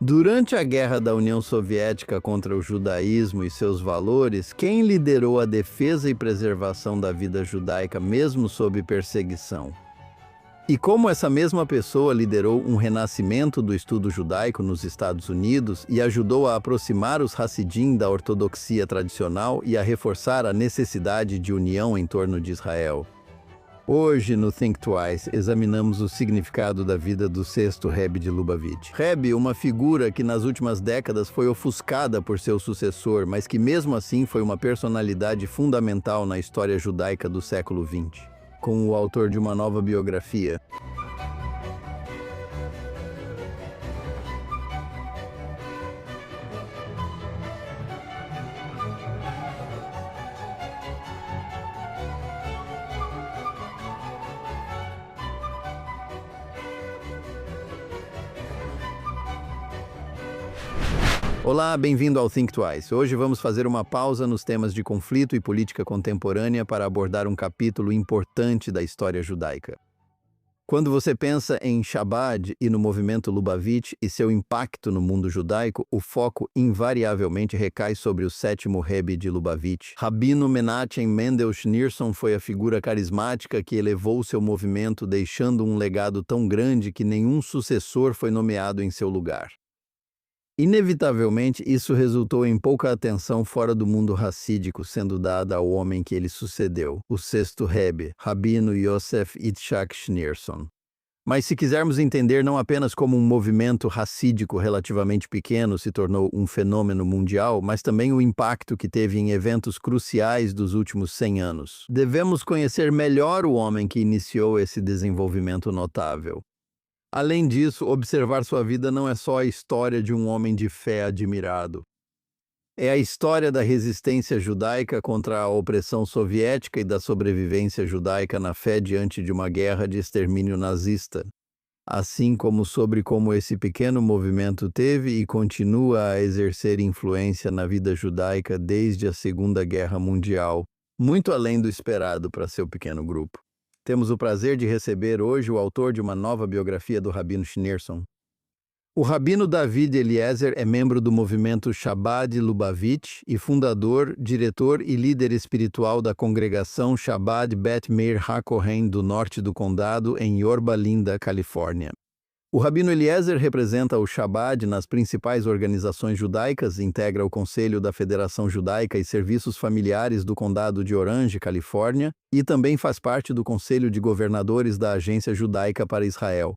Durante a Guerra da União Soviética contra o judaísmo e seus valores, quem liderou a defesa e preservação da vida judaica mesmo sob perseguição? E como essa mesma pessoa liderou um renascimento do estudo judaico nos Estados Unidos e ajudou a aproximar os Hassidim da ortodoxia tradicional e a reforçar a necessidade de união em torno de Israel? Hoje, no Think Twice, examinamos o significado da vida do sexto Rebbe de Lubavitch. Rebbe, uma figura que nas últimas décadas foi ofuscada por seu sucessor, mas que mesmo assim foi uma personalidade fundamental na história judaica do século XX. Com o autor de uma nova biografia. Olá, bem-vindo ao Think Twice. Hoje vamos fazer uma pausa nos temas de conflito e política contemporânea para abordar um capítulo importante da história judaica. Quando você pensa em Chabad e no movimento Lubavitch e seu impacto no mundo judaico, o foco invariavelmente recai sobre o sétimo Rebbe de Lubavitch. Rabino Menachem Mendel Schneerson foi a figura carismática que elevou seu movimento, deixando um legado tão grande que nenhum sucessor foi nomeado em seu lugar. Inevitavelmente, isso resultou em pouca atenção fora do mundo hassídico sendo dada ao homem que ele sucedeu, o sexto Rebbe, Rabino Yosef Yitzhak Schneerson. Mas se quisermos entender não apenas como um movimento hassídico relativamente pequeno se tornou um fenômeno mundial, mas também o impacto que teve em eventos cruciais dos últimos 100 anos, devemos conhecer melhor o homem que iniciou esse desenvolvimento notável. Além disso, observar sua vida não é só a história de um homem de fé admirado. É a história da resistência judaica contra a opressão soviética e da sobrevivência judaica na fé diante de uma guerra de extermínio nazista, assim como sobre como esse pequeno movimento teve e continua a exercer influência na vida judaica desde a Segunda Guerra Mundial, muito além do esperado para seu pequeno grupo. Temos o prazer de receber hoje o autor de uma nova biografia do Rabino Schneerson. O Rabino David Eliezer é membro do movimento Chabad Lubavitch e fundador, diretor e líder espiritual da congregação Chabad Bet Meir HaKohen do norte do condado, em Yorba Linda, Califórnia. O Rabino Eliezer representa o Chabad nas principais organizações judaicas, integra o Conselho da Federação Judaica e Serviços Familiares do Condado de Orange, Califórnia, e também faz parte do Conselho de Governadores da Agência Judaica para Israel.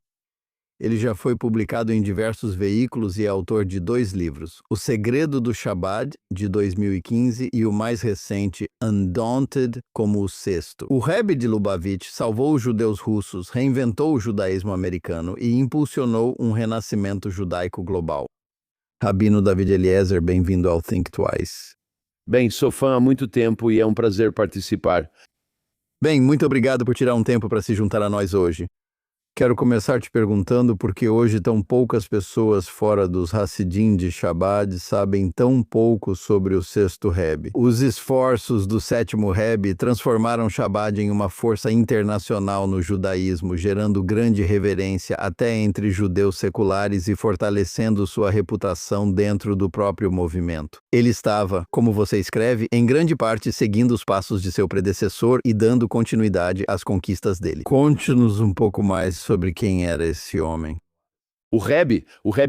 Ele já foi publicado em diversos veículos e é autor de 2 livros, O Segredo do Chabad, de 2015, e o mais recente, Undaunted, como o sexto. O Rebbe de Lubavitch salvou os judeus russos, reinventou o judaísmo americano e impulsionou um renascimento judaico global. Rabino David Eliezer, bem-vindo ao Think Twice. Bem, sou fã há muito tempo e é um prazer participar. Bem, muito obrigado por tirar um tempo para se juntar a nós hoje. Quero começar te perguntando por que hoje tão poucas pessoas fora dos Hassidim de Chabad sabem tão pouco sobre o sexto Rebbe. Os esforços do sétimo Rebbe transformaram Chabad em uma força internacional no judaísmo, gerando grande reverência até entre judeus seculares e fortalecendo sua reputação dentro do próprio movimento. Ele estava, como você escreve, em grande parte seguindo os passos de seu predecessor e dando continuidade às conquistas dele. Conte-nos um pouco mais sobre quem era esse homem. O Rebbe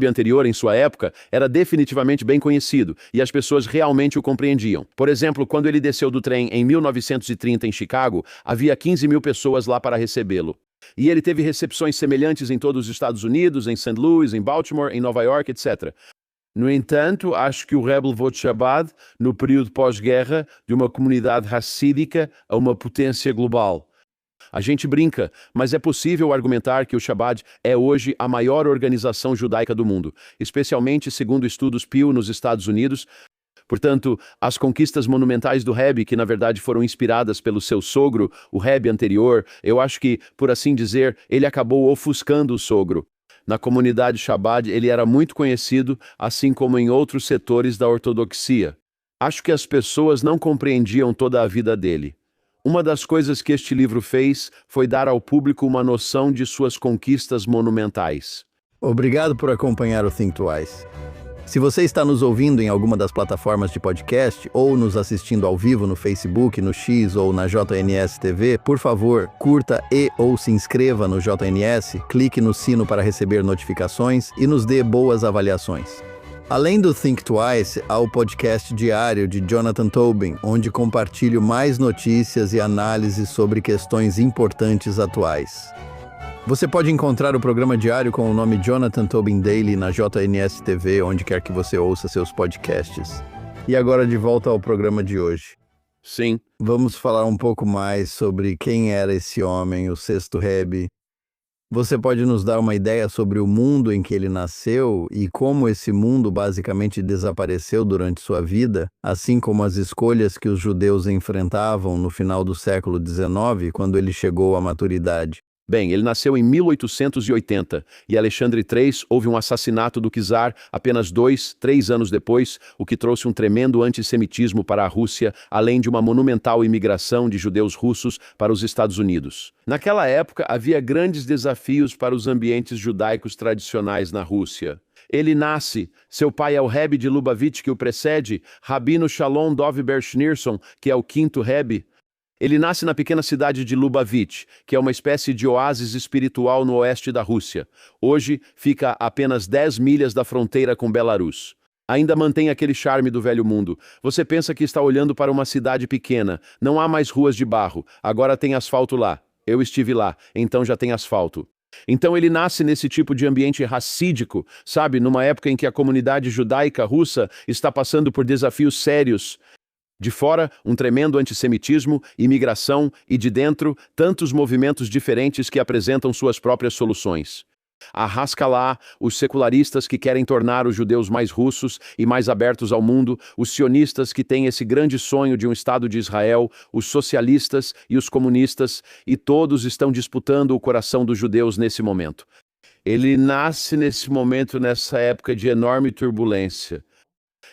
anterior em sua época, era definitivamente bem conhecido e as pessoas realmente o compreendiam. Por exemplo, quando ele desceu do trem em 1930 em Chicago, havia 15 mil pessoas lá para recebê-lo. E ele teve recepções semelhantes em todos os Estados Unidos, em St. Louis, em Baltimore, em Nova York, etc. No entanto, acho que o Rebbe levou Chabad, no período pós-guerra, de uma comunidade hassídica a uma potência global. A gente brinca, mas é possível argumentar que o Chabad é hoje a maior organização judaica do mundo, especialmente segundo estudos Pew nos Estados Unidos. Portanto, as conquistas monumentais do Rebbe, que na verdade foram inspiradas pelo seu sogro, o Rebbe anterior, eu acho que, por assim dizer, ele acabou ofuscando o sogro. Na comunidade Chabad, ele era muito conhecido, assim como em outros setores da ortodoxia. Acho que as pessoas não compreendiam toda a vida dele. Uma das coisas que este livro fez foi dar ao público uma noção de suas conquistas monumentais. Obrigado por acompanhar o Think Twice. Se você está nos ouvindo em alguma das plataformas de podcast ou nos assistindo ao vivo no Facebook, no X ou na JNS TV, por favor, curta ou se inscreva no JNS, clique no sino para receber notificações e nos dê boas avaliações. Além do Think Twice, há o podcast diário de Jonathan Tobin, onde compartilho mais notícias e análises sobre questões importantes atuais. Você pode encontrar o programa diário com o nome Jonathan Tobin Daily na JNS TV, onde quer que você ouça seus podcasts. E agora de volta ao programa de hoje. Sim. Vamos falar um pouco mais sobre quem era esse homem, o sexto Rebbe. Você pode nos dar uma ideia sobre o mundo em que ele nasceu e como esse mundo basicamente desapareceu durante sua vida, assim como as escolhas que os judeus enfrentavam no final do século XIX, quando ele chegou à maturidade? Bem, ele nasceu em 1880 e Alexandre III houve um assassinato do czar apenas 3 anos depois, o que trouxe um tremendo antissemitismo para a Rússia, além de uma monumental imigração de judeus russos para os Estados Unidos. Naquela época, havia grandes desafios para os ambientes judaicos tradicionais na Rússia. Ele nasce, seu pai é o Rebbe de Lubavitch que o precede, Rabino Shalom Dov Ber Schneerson, que é o quinto Rebbe. Ele nasce na pequena cidade de Lubavitch, que é uma espécie de oásis espiritual no oeste da Rússia. Hoje, fica a apenas 10 milhas da fronteira com Belarus. Ainda mantém aquele charme do velho mundo. Você pensa que está olhando para uma cidade pequena. Não há mais ruas de barro. Agora tem asfalto lá. Eu estive lá, então já tem asfalto. Então ele nasce nesse tipo de ambiente racídico, sabe? Numa época em que a comunidade judaica russa está passando por desafios sérios. De fora, um tremendo antissemitismo, imigração e de dentro, tantos movimentos diferentes que apresentam suas próprias soluções. A Haskalah, os secularistas que querem tornar os judeus mais russos e mais abertos ao mundo, os sionistas que têm esse grande sonho de um Estado de Israel, os socialistas e os comunistas, e todos estão disputando o coração dos judeus nesse momento. Ele nasce nesse momento, nessa época de enorme turbulência.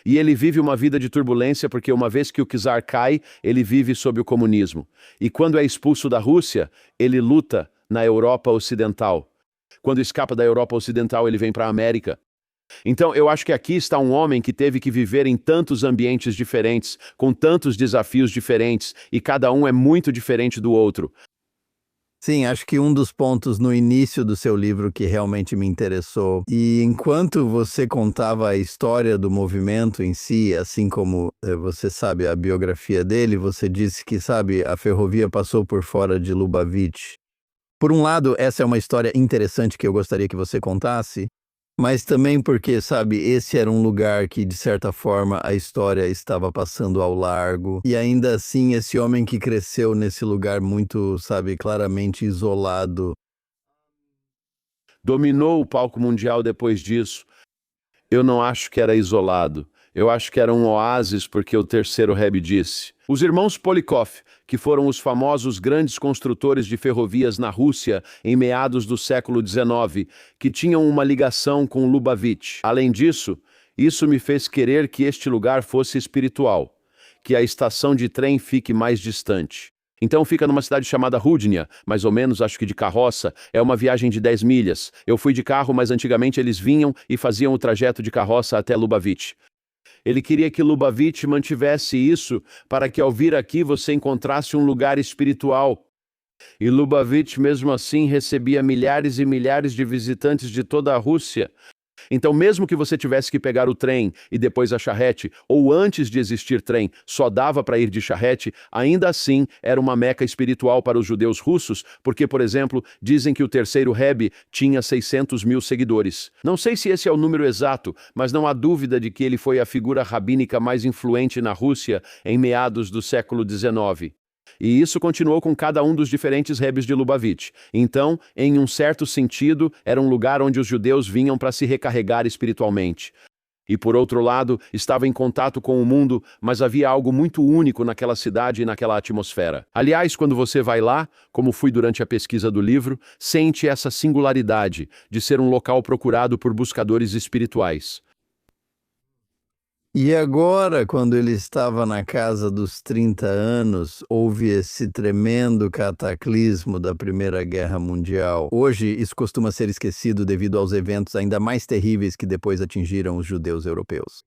E ele vive uma vida de turbulência porque uma vez que o czar cai, ele vive sob o comunismo. E quando é expulso da Rússia, ele luta na Europa Ocidental. Quando escapa da Europa Ocidental, ele vem para a América. Então, eu acho que aqui está um homem que teve que viver em tantos ambientes diferentes, com tantos desafios diferentes, e cada um é muito diferente do outro. Sim, acho que um dos pontos no início do seu livro que realmente me interessou, e enquanto você contava a história do movimento em si, assim como você sabe a biografia dele, você disse que, sabe, a ferrovia passou por fora de Lubavitch. Por um lado, essa é uma história interessante que eu gostaria que você contasse, mas também porque, sabe, esse era um lugar que, de certa forma, a história estava passando ao largo. E ainda assim, esse homem que cresceu nesse lugar muito, sabe, claramente isolado. Dominou o palco mundial depois disso. Eu não acho que era isolado. Eu acho que era um oásis porque o terceiro Rebbe disse. Os irmãos Polikov, que foram os famosos grandes construtores de ferrovias na Rússia em meados do século XIX, que tinham uma ligação com Lubavitch. Além disso, isso me fez querer que este lugar fosse espiritual, que a estação de trem fique mais distante. Então fica numa cidade chamada Rudnia, mais ou menos, acho que de carroça, é uma viagem de 10 milhas. Eu fui de carro, mas antigamente eles vinham e faziam o trajeto de carroça até Lubavitch. Ele queria que Lubavitch mantivesse isso para que ao vir aqui você encontrasse um lugar espiritual. E Lubavitch, mesmo assim, recebia milhares e milhares de visitantes de toda a Rússia. Então, mesmo que você tivesse que pegar o trem e depois a charrete, ou antes de existir trem, só dava para ir de charrete, ainda assim era uma meca espiritual para os judeus russos, porque, por exemplo, dizem que o terceiro Rebbe tinha 600 mil seguidores. Não sei se esse é o número exato, mas não há dúvida de que ele foi a figura rabínica mais influente na Rússia em meados do século XIX. E isso continuou com cada um dos diferentes rebes de Lubavitch. Então, em um certo sentido, era um lugar onde os judeus vinham para se recarregar espiritualmente. E por outro lado, estava em contato com o mundo, mas havia algo muito único naquela cidade e naquela atmosfera. Aliás, quando você vai lá, como fui durante a pesquisa do livro, sente essa singularidade de ser um local procurado por buscadores espirituais. E agora, quando ele estava na casa dos 30 anos, houve esse tremendo cataclismo da Primeira Guerra Mundial. Hoje, isso costuma ser esquecido devido aos eventos ainda mais terríveis que depois atingiram os judeus europeus.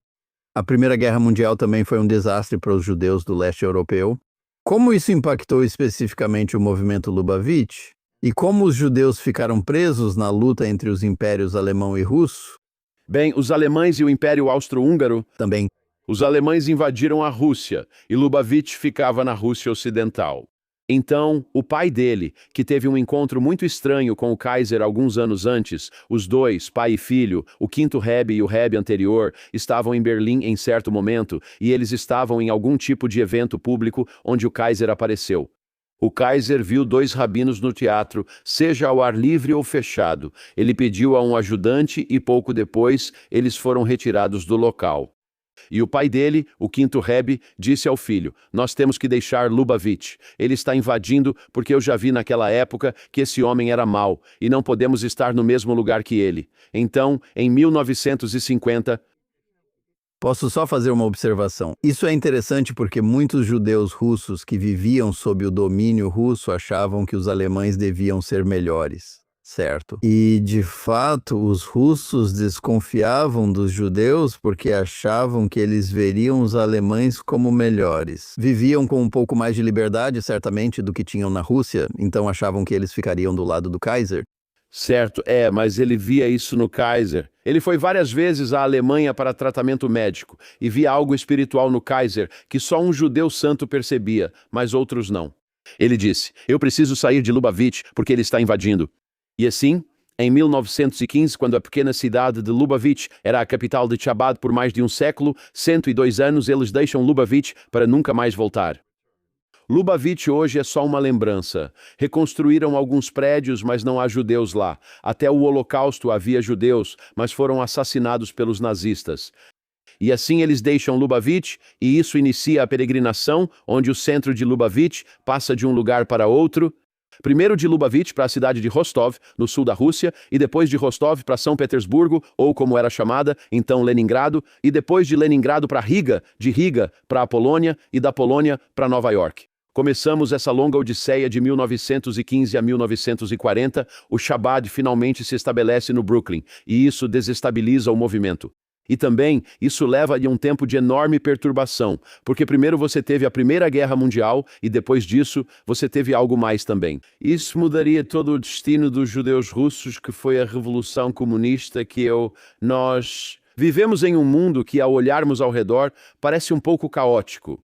A Primeira Guerra Mundial também foi um desastre para os judeus do leste europeu. Como isso impactou especificamente o movimento Lubavitch? E como os judeus ficaram presos na luta entre os impérios alemão e russo? Bem, os alemães e o Império Austro-Húngaro. Também. Os alemães invadiram a Rússia e Lubavitch ficava na Rússia Ocidental. Então, o pai dele, que teve um encontro muito estranho com o Kaiser alguns anos antes, os dois, pai e filho, o quinto Rebbe e o Rebbe anterior, estavam em Berlim em certo momento e eles estavam em algum tipo de evento público onde o Kaiser apareceu. O Kaiser viu dois rabinos no teatro, seja ao ar livre ou fechado. Ele pediu a um ajudante e pouco depois eles foram retirados do local. E o pai dele, o quinto Rebbe, disse ao filho: "Nós temos que deixar Lubavitch. Ele está invadindo porque eu já vi naquela época que esse homem era mau e não podemos estar no mesmo lugar que ele." Então, em 1950, Posso só fazer uma observação. Isso é interessante porque muitos judeus russos que viviam sob o domínio russo achavam que os alemães deviam ser melhores, certo? E, de fato, os russos desconfiavam dos judeus porque achavam que eles veriam os alemães como melhores. Viviam com um pouco mais de liberdade, certamente, do que tinham na Rússia, então achavam que eles ficariam do lado do Kaiser. certo, mas ele via isso no Kaiser. Ele foi várias vezes à Alemanha para tratamento médico e via algo espiritual no Kaiser que só um judeu santo percebia, mas outros não. Ele disse: "Eu preciso sair de Lubavitch porque ele está invadindo." E assim, em 1915, quando a pequena cidade de Lubavitch era a capital de Chabad por mais de um século, 102 anos, eles deixam Lubavitch para nunca mais voltar. Lubavitch hoje é só uma lembrança. Reconstruíram alguns prédios, mas não há judeus lá. Até o Holocausto havia judeus, mas foram assassinados pelos nazistas. E assim eles deixam Lubavitch, e isso inicia a peregrinação, onde o centro de Lubavitch passa de um lugar para outro. Primeiro de Lubavitch para a cidade de Rostov, no sul da Rússia, e depois de Rostov para São Petersburgo, ou como era chamada, então Leningrado, e depois de Leningrado para Riga, de Riga para a Polônia, e da Polônia para Nova York. Começamos essa longa odisseia de 1915 a 1940, o Chabad finalmente se estabelece no Brooklyn, e isso desestabiliza o movimento. E também, isso leva a um tempo de enorme perturbação, porque primeiro você teve a Primeira Guerra Mundial e depois disso você teve algo mais também. Isso mudaria todo o destino dos judeus russos, que foi a Revolução Comunista nós vivemos em um mundo que, ao olharmos ao redor, parece um pouco caótico.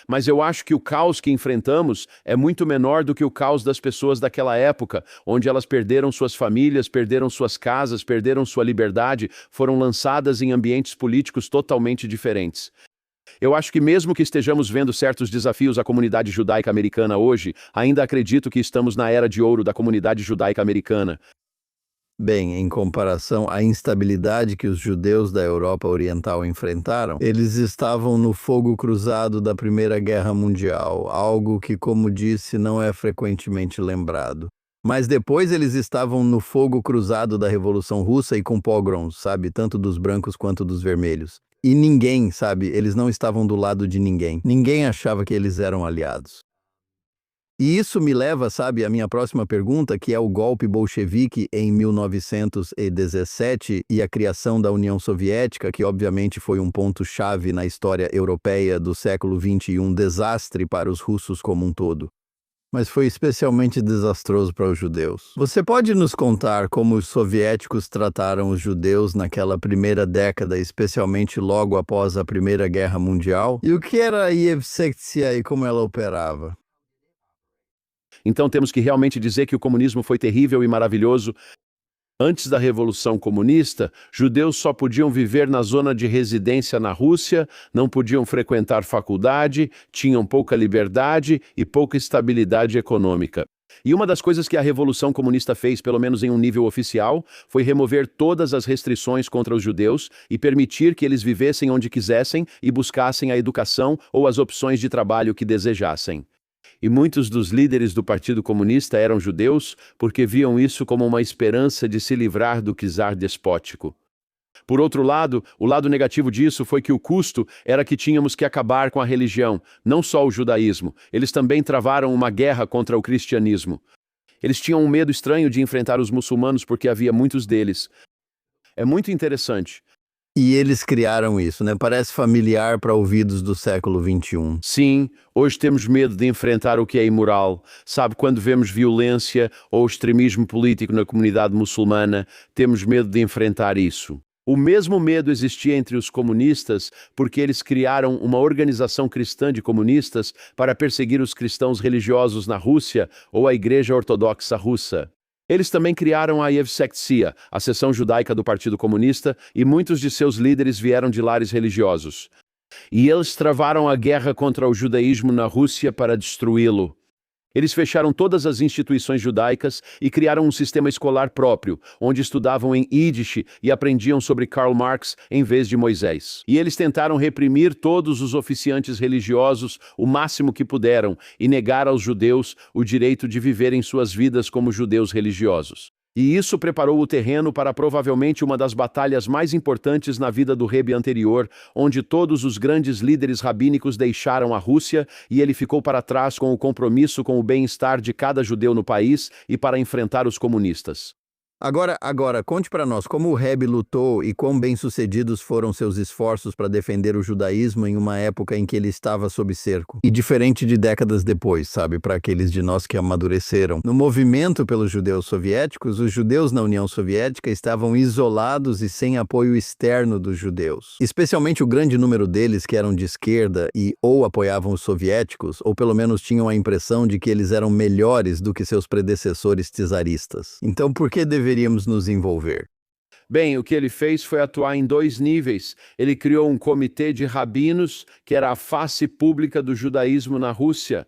Mas eu acho que o caos que enfrentamos é muito menor do que o caos das pessoas daquela época, onde elas perderam suas famílias, perderam suas casas, perderam sua liberdade, foram lançadas em ambientes políticos totalmente diferentes. Eu acho que mesmo que estejamos vendo certos desafios à comunidade judaica americana hoje, ainda acredito que estamos na era de ouro da comunidade judaica americana. Bem, em comparação à instabilidade que os judeus da Europa Oriental enfrentaram, eles estavam no fogo cruzado da Primeira Guerra Mundial, algo que, como disse, não é frequentemente lembrado. Mas depois eles estavam no fogo cruzado da Revolução Russa e com pogroms, sabe, tanto dos brancos quanto dos vermelhos. E ninguém, sabe, eles não estavam do lado de ninguém. Ninguém achava que eles eram aliados. E isso me leva, sabe, à minha próxima pergunta, que é o golpe bolchevique em 1917 e a criação da União Soviética, que obviamente foi um ponto-chave na história europeia do século XX e um desastre para os russos como um todo. Mas foi especialmente desastroso para os judeus. Você pode nos contar como os soviéticos trataram os judeus naquela primeira década, especialmente logo após a Primeira Guerra Mundial? E o que era a Yevsektia e como ela operava? Então temos que realmente dizer que o comunismo foi terrível e maravilhoso. Antes da Revolução Comunista, judeus só podiam viver na zona de residência na Rússia, não podiam frequentar faculdade, tinham pouca liberdade e pouca estabilidade econômica. E uma das coisas que a Revolução Comunista fez, pelo menos em um nível oficial, foi remover todas as restrições contra os judeus e permitir que eles vivessem onde quisessem e buscassem a educação ou as opções de trabalho que desejassem. E muitos dos líderes do Partido Comunista eram judeus porque viam isso como uma esperança de se livrar do czar despótico. Por outro lado, o lado negativo disso foi que o custo era que tínhamos que acabar com a religião, não só o judaísmo. Eles também travaram uma guerra contra o cristianismo. Eles tinham um medo estranho de enfrentar os muçulmanos porque havia muitos deles. É muito interessante. E eles criaram isso, né? Parece familiar para ouvidos do século XXI. Sim, hoje temos medo de enfrentar o que é imoral. Sabe, quando vemos violência ou extremismo político na comunidade muçulmana, temos medo de enfrentar isso. O mesmo medo existia entre os comunistas porque eles criaram uma organização cristã de comunistas para perseguir os cristãos religiosos na Rússia ou a Igreja Ortodoxa Russa. Eles também criaram a Yevsektia, a seção judaica do Partido Comunista, e muitos de seus líderes vieram de lares religiosos. E eles travaram a guerra contra o judaísmo na Rússia para destruí-lo. Eles fecharam todas as instituições judaicas e criaram um sistema escolar próprio, onde estudavam em Yiddish e aprendiam sobre Karl Marx em vez de Moisés. E eles tentaram reprimir todos os oficiantes religiosos o máximo que puderam e negar aos judeus o direito de viverem suas vidas como judeus religiosos. E isso preparou o terreno para provavelmente uma das batalhas mais importantes na vida do Rebbe anterior, onde todos os grandes líderes rabínicos deixaram a Rússia e ele ficou para trás com o compromisso com o bem-estar de cada judeu no país e para enfrentar os comunistas. Agora, conte para nós como o Rebbe lutou e quão bem-sucedidos foram seus esforços para defender o judaísmo em uma época em que ele estava sob cerco. E diferente de décadas depois, sabe, para aqueles de nós que amadureceram. No movimento pelos judeus soviéticos, os judeus na União Soviética estavam isolados e sem apoio externo dos judeus. Especialmente o grande número deles que eram de esquerda e ou apoiavam os soviéticos, ou pelo menos tinham a impressão de que eles eram melhores do que seus predecessores czaristas. Então, por que deveríamos nos envolver? Bem, o que ele fez foi atuar em dois níveis. Ele criou um comitê de rabinos, que era a face pública do judaísmo na Rússia.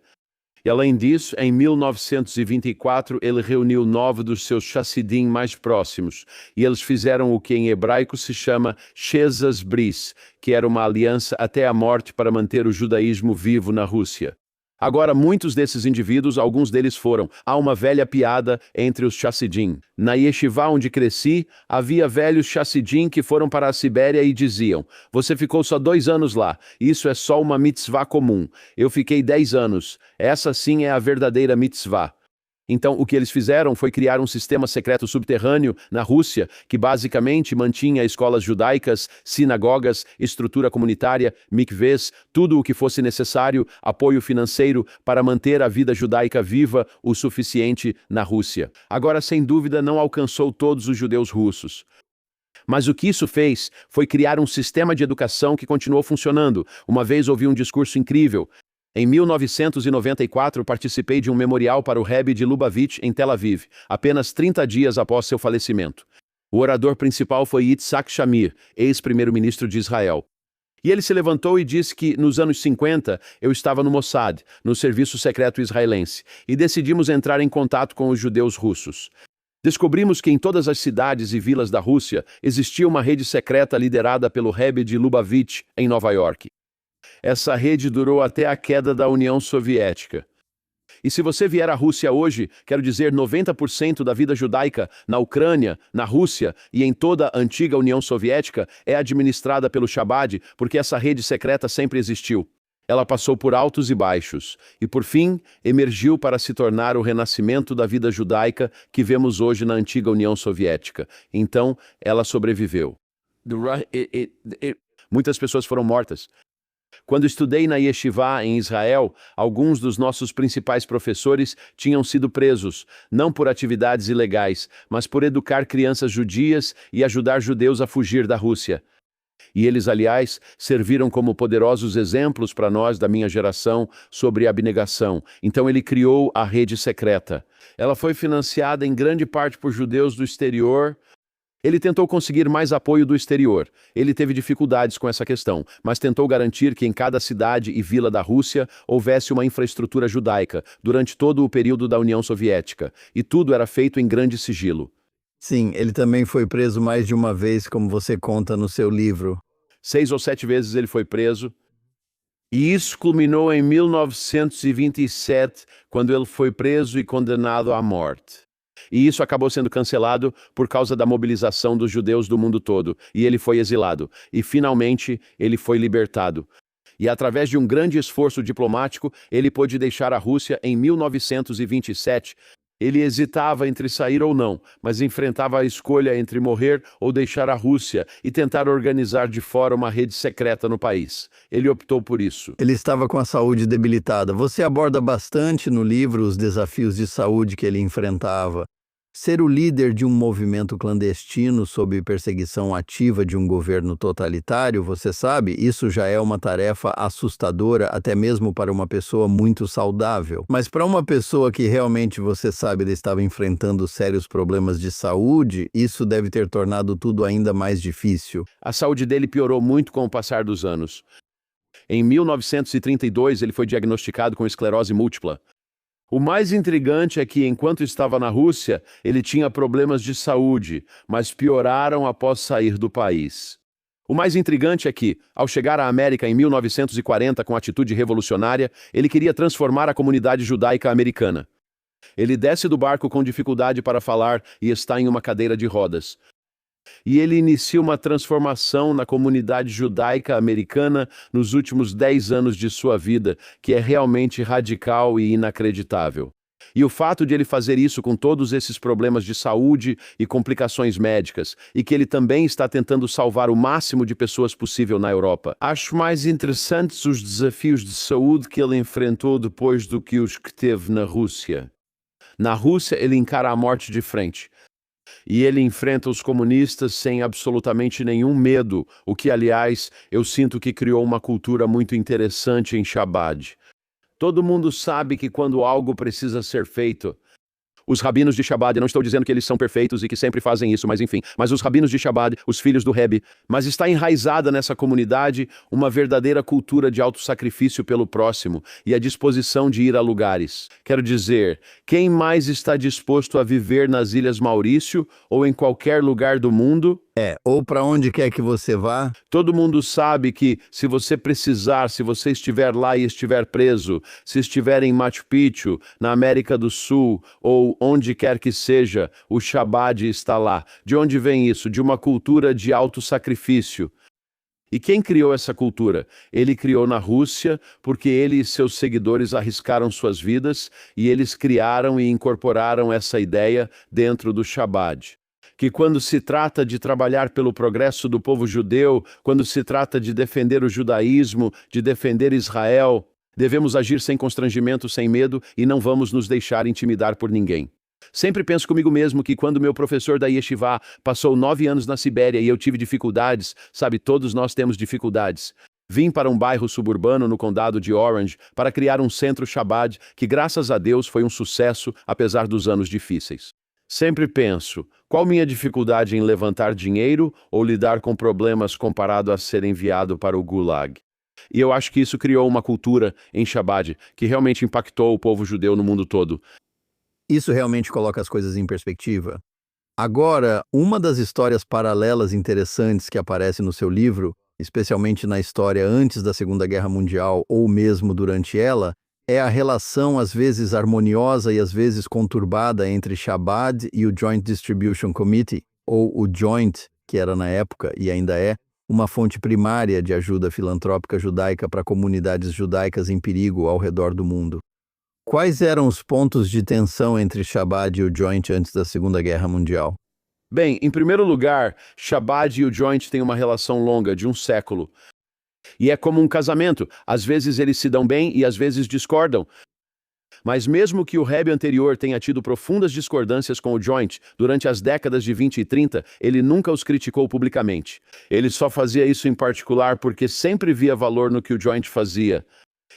E além disso, em 1924, ele reuniu 9 dos seus chassidim mais próximos. E eles fizeram o que em hebraico se chama Shezas Bris, que era uma aliança até a morte para manter o judaísmo vivo na Rússia. Agora, muitos desses indivíduos, alguns deles foram. Há uma velha piada entre os chassidim. Na yeshiva onde cresci, havia velhos chassidim que foram para a Sibéria e diziam: você ficou só 2 anos lá, isso é só uma mitzvah comum. Eu fiquei 10 anos, essa sim é a verdadeira mitzvah. Então, o que eles fizeram foi criar um sistema secreto subterrâneo na Rússia, que basicamente mantinha escolas judaicas, sinagogas, estrutura comunitária, mikvês, tudo o que fosse necessário, apoio financeiro para manter a vida judaica viva o suficiente na Rússia. Agora, sem dúvida, não alcançou todos os judeus russos. Mas o que isso fez foi criar um sistema de educação que continuou funcionando. Uma vez ouvi um discurso incrível. Em 1994, participei de um memorial para o Rebbe de Lubavitch, em Tel Aviv, apenas 30 dias após seu falecimento. O orador principal foi Yitzhak Shamir, ex-primeiro-ministro de Israel. E ele se levantou e disse que, nos anos 50, eu estava no Mossad, no serviço secreto israelense, e decidimos entrar em contato com os judeus russos. Descobrimos que em todas as cidades e vilas da Rússia existia uma rede secreta liderada pelo Rebbe de Lubavitch, em Nova York. Essa rede durou até a queda da União Soviética. E se você vier à Rússia hoje, quero dizer 90% da vida judaica na Ucrânia, na Rússia e em toda a antiga União Soviética é administrada pelo Chabad, porque essa rede secreta sempre existiu. Ela passou por altos e baixos, e por fim emergiu para se tornar o renascimento da vida judaica que vemos hoje na antiga União Soviética. Então, ela sobreviveu. Muitas pessoas foram mortas. Quando estudei na Yeshiva, em Israel, alguns dos nossos principais professores tinham sido presos, não por atividades ilegais, mas por educar crianças judias e ajudar judeus a fugir da Rússia. E eles, aliás, serviram como poderosos exemplos para nós da minha geração sobre abnegação. Então ele criou a rede secreta. Ela foi financiada em grande parte por judeus do exterior. Ele tentou conseguir mais apoio do exterior. Ele teve dificuldades com essa questão, mas tentou garantir que em cada cidade e vila da Rússia houvesse uma infraestrutura judaica durante todo o período da União Soviética, e tudo era feito em grande sigilo. Sim, ele também foi preso mais de uma vez, como você conta no seu livro. 6 ou 7 vezes ele foi preso. E isso culminou em 1927, quando ele foi preso e condenado à morte. E isso acabou sendo cancelado por causa da mobilização dos judeus do mundo todo, e ele foi exilado. E finalmente ele foi libertado. E através de um grande esforço diplomático, ele pôde deixar a Rússia em 1927. Ele hesitava entre sair ou não, mas enfrentava a escolha entre morrer ou deixar a Rússia e tentar organizar de fora uma rede secreta no país. Ele optou por isso. Ele estava com a saúde debilitada. Você aborda bastante no livro os desafios de saúde que ele enfrentava. Ser o líder de um movimento clandestino sob perseguição ativa de um governo totalitário, você sabe, isso já é uma tarefa assustadora até mesmo para uma pessoa muito saudável. Mas para uma pessoa que realmente, você sabe, ele estava enfrentando sérios problemas de saúde, isso deve ter tornado tudo ainda mais difícil. A saúde dele piorou muito com o passar dos anos. Em 1932, ele foi diagnosticado com esclerose múltipla. O mais intrigante é que, enquanto estava na Rússia, ele tinha problemas de saúde, mas pioraram após sair do país. O mais intrigante é que, ao chegar à América em 1940 com atitude revolucionária, ele queria transformar a comunidade judaica americana. Ele desce do barco com dificuldade para falar e está em uma cadeira de rodas. E ele inicia uma transformação na comunidade judaica americana nos últimos 10 anos de sua vida, que é realmente radical e inacreditável. E o fato de ele fazer isso com todos esses problemas de saúde e complicações médicas, e que ele também está tentando salvar o máximo de pessoas possível na Europa. Acho mais interessantes os desafios de saúde que ele enfrentou depois do que os que teve na Rússia. Na Rússia, ele encara a morte de frente. E ele enfrenta os comunistas sem absolutamente nenhum medo, o que, aliás, eu sinto que criou uma cultura muito interessante em Chabad. Todo mundo sabe que quando algo precisa ser feito, os rabinos de Chabad, eu não estou dizendo que eles são perfeitos e que sempre fazem isso, mas enfim, mas os rabinos de Chabad, os filhos do Rebbe, mas está enraizada nessa comunidade uma verdadeira cultura de autossacrifício pelo próximo e a disposição de ir a lugares. Quero dizer, quem mais está disposto a viver nas Ilhas Maurício ou em qualquer lugar do mundo? Ou para onde quer que você vá. Todo mundo sabe que, se você precisar, se você estiver lá e estiver preso, se estiver em Machu Picchu, na América do Sul, ou onde quer que seja, o Chabad está lá. De onde vem isso? De uma cultura de autossacrifício. E quem criou essa cultura? Ele criou na Rússia, porque ele e seus seguidores arriscaram suas vidas, e eles criaram e incorporaram essa ideia dentro do Chabad. Que quando se trata de trabalhar pelo progresso do povo judeu, quando se trata de defender o judaísmo, de defender Israel, devemos agir sem constrangimento, sem medo e não vamos nos deixar intimidar por ninguém. Sempre penso comigo mesmo que quando meu professor da Yeshiva passou 9 anos na Sibéria e eu tive dificuldades, sabe, todos nós temos dificuldades. Vim para um bairro suburbano no condado de Orange para criar um centro Chabad que, graças a Deus, foi um sucesso apesar dos anos difíceis. Sempre penso, qual minha dificuldade em levantar dinheiro ou lidar com problemas comparado a ser enviado para o Gulag? E eu acho que isso criou uma cultura em Chabad que realmente impactou o povo judeu no mundo todo. Isso realmente coloca as coisas em perspectiva. Agora, uma das histórias paralelas interessantes que aparece no seu livro, especialmente na história antes da Segunda Guerra Mundial ou mesmo durante ela, é a relação às vezes harmoniosa e às vezes conturbada entre Chabad e o Joint Distribution Committee, ou o Joint, que era na época e ainda é, uma fonte primária de ajuda filantrópica judaica para comunidades judaicas em perigo ao redor do mundo. Quais eram os pontos de tensão entre Chabad e o Joint antes da Segunda Guerra Mundial? Bem, em primeiro lugar, Chabad e o Joint têm uma relação longa, de um século. E é como um casamento, às vezes eles se dão bem e às vezes discordam. Mas mesmo que o Rebbe anterior tenha tido profundas discordâncias com o Joint durante as décadas de 20 e 30, ele nunca os criticou publicamente. Ele só fazia isso em particular porque sempre via valor no que o Joint fazia.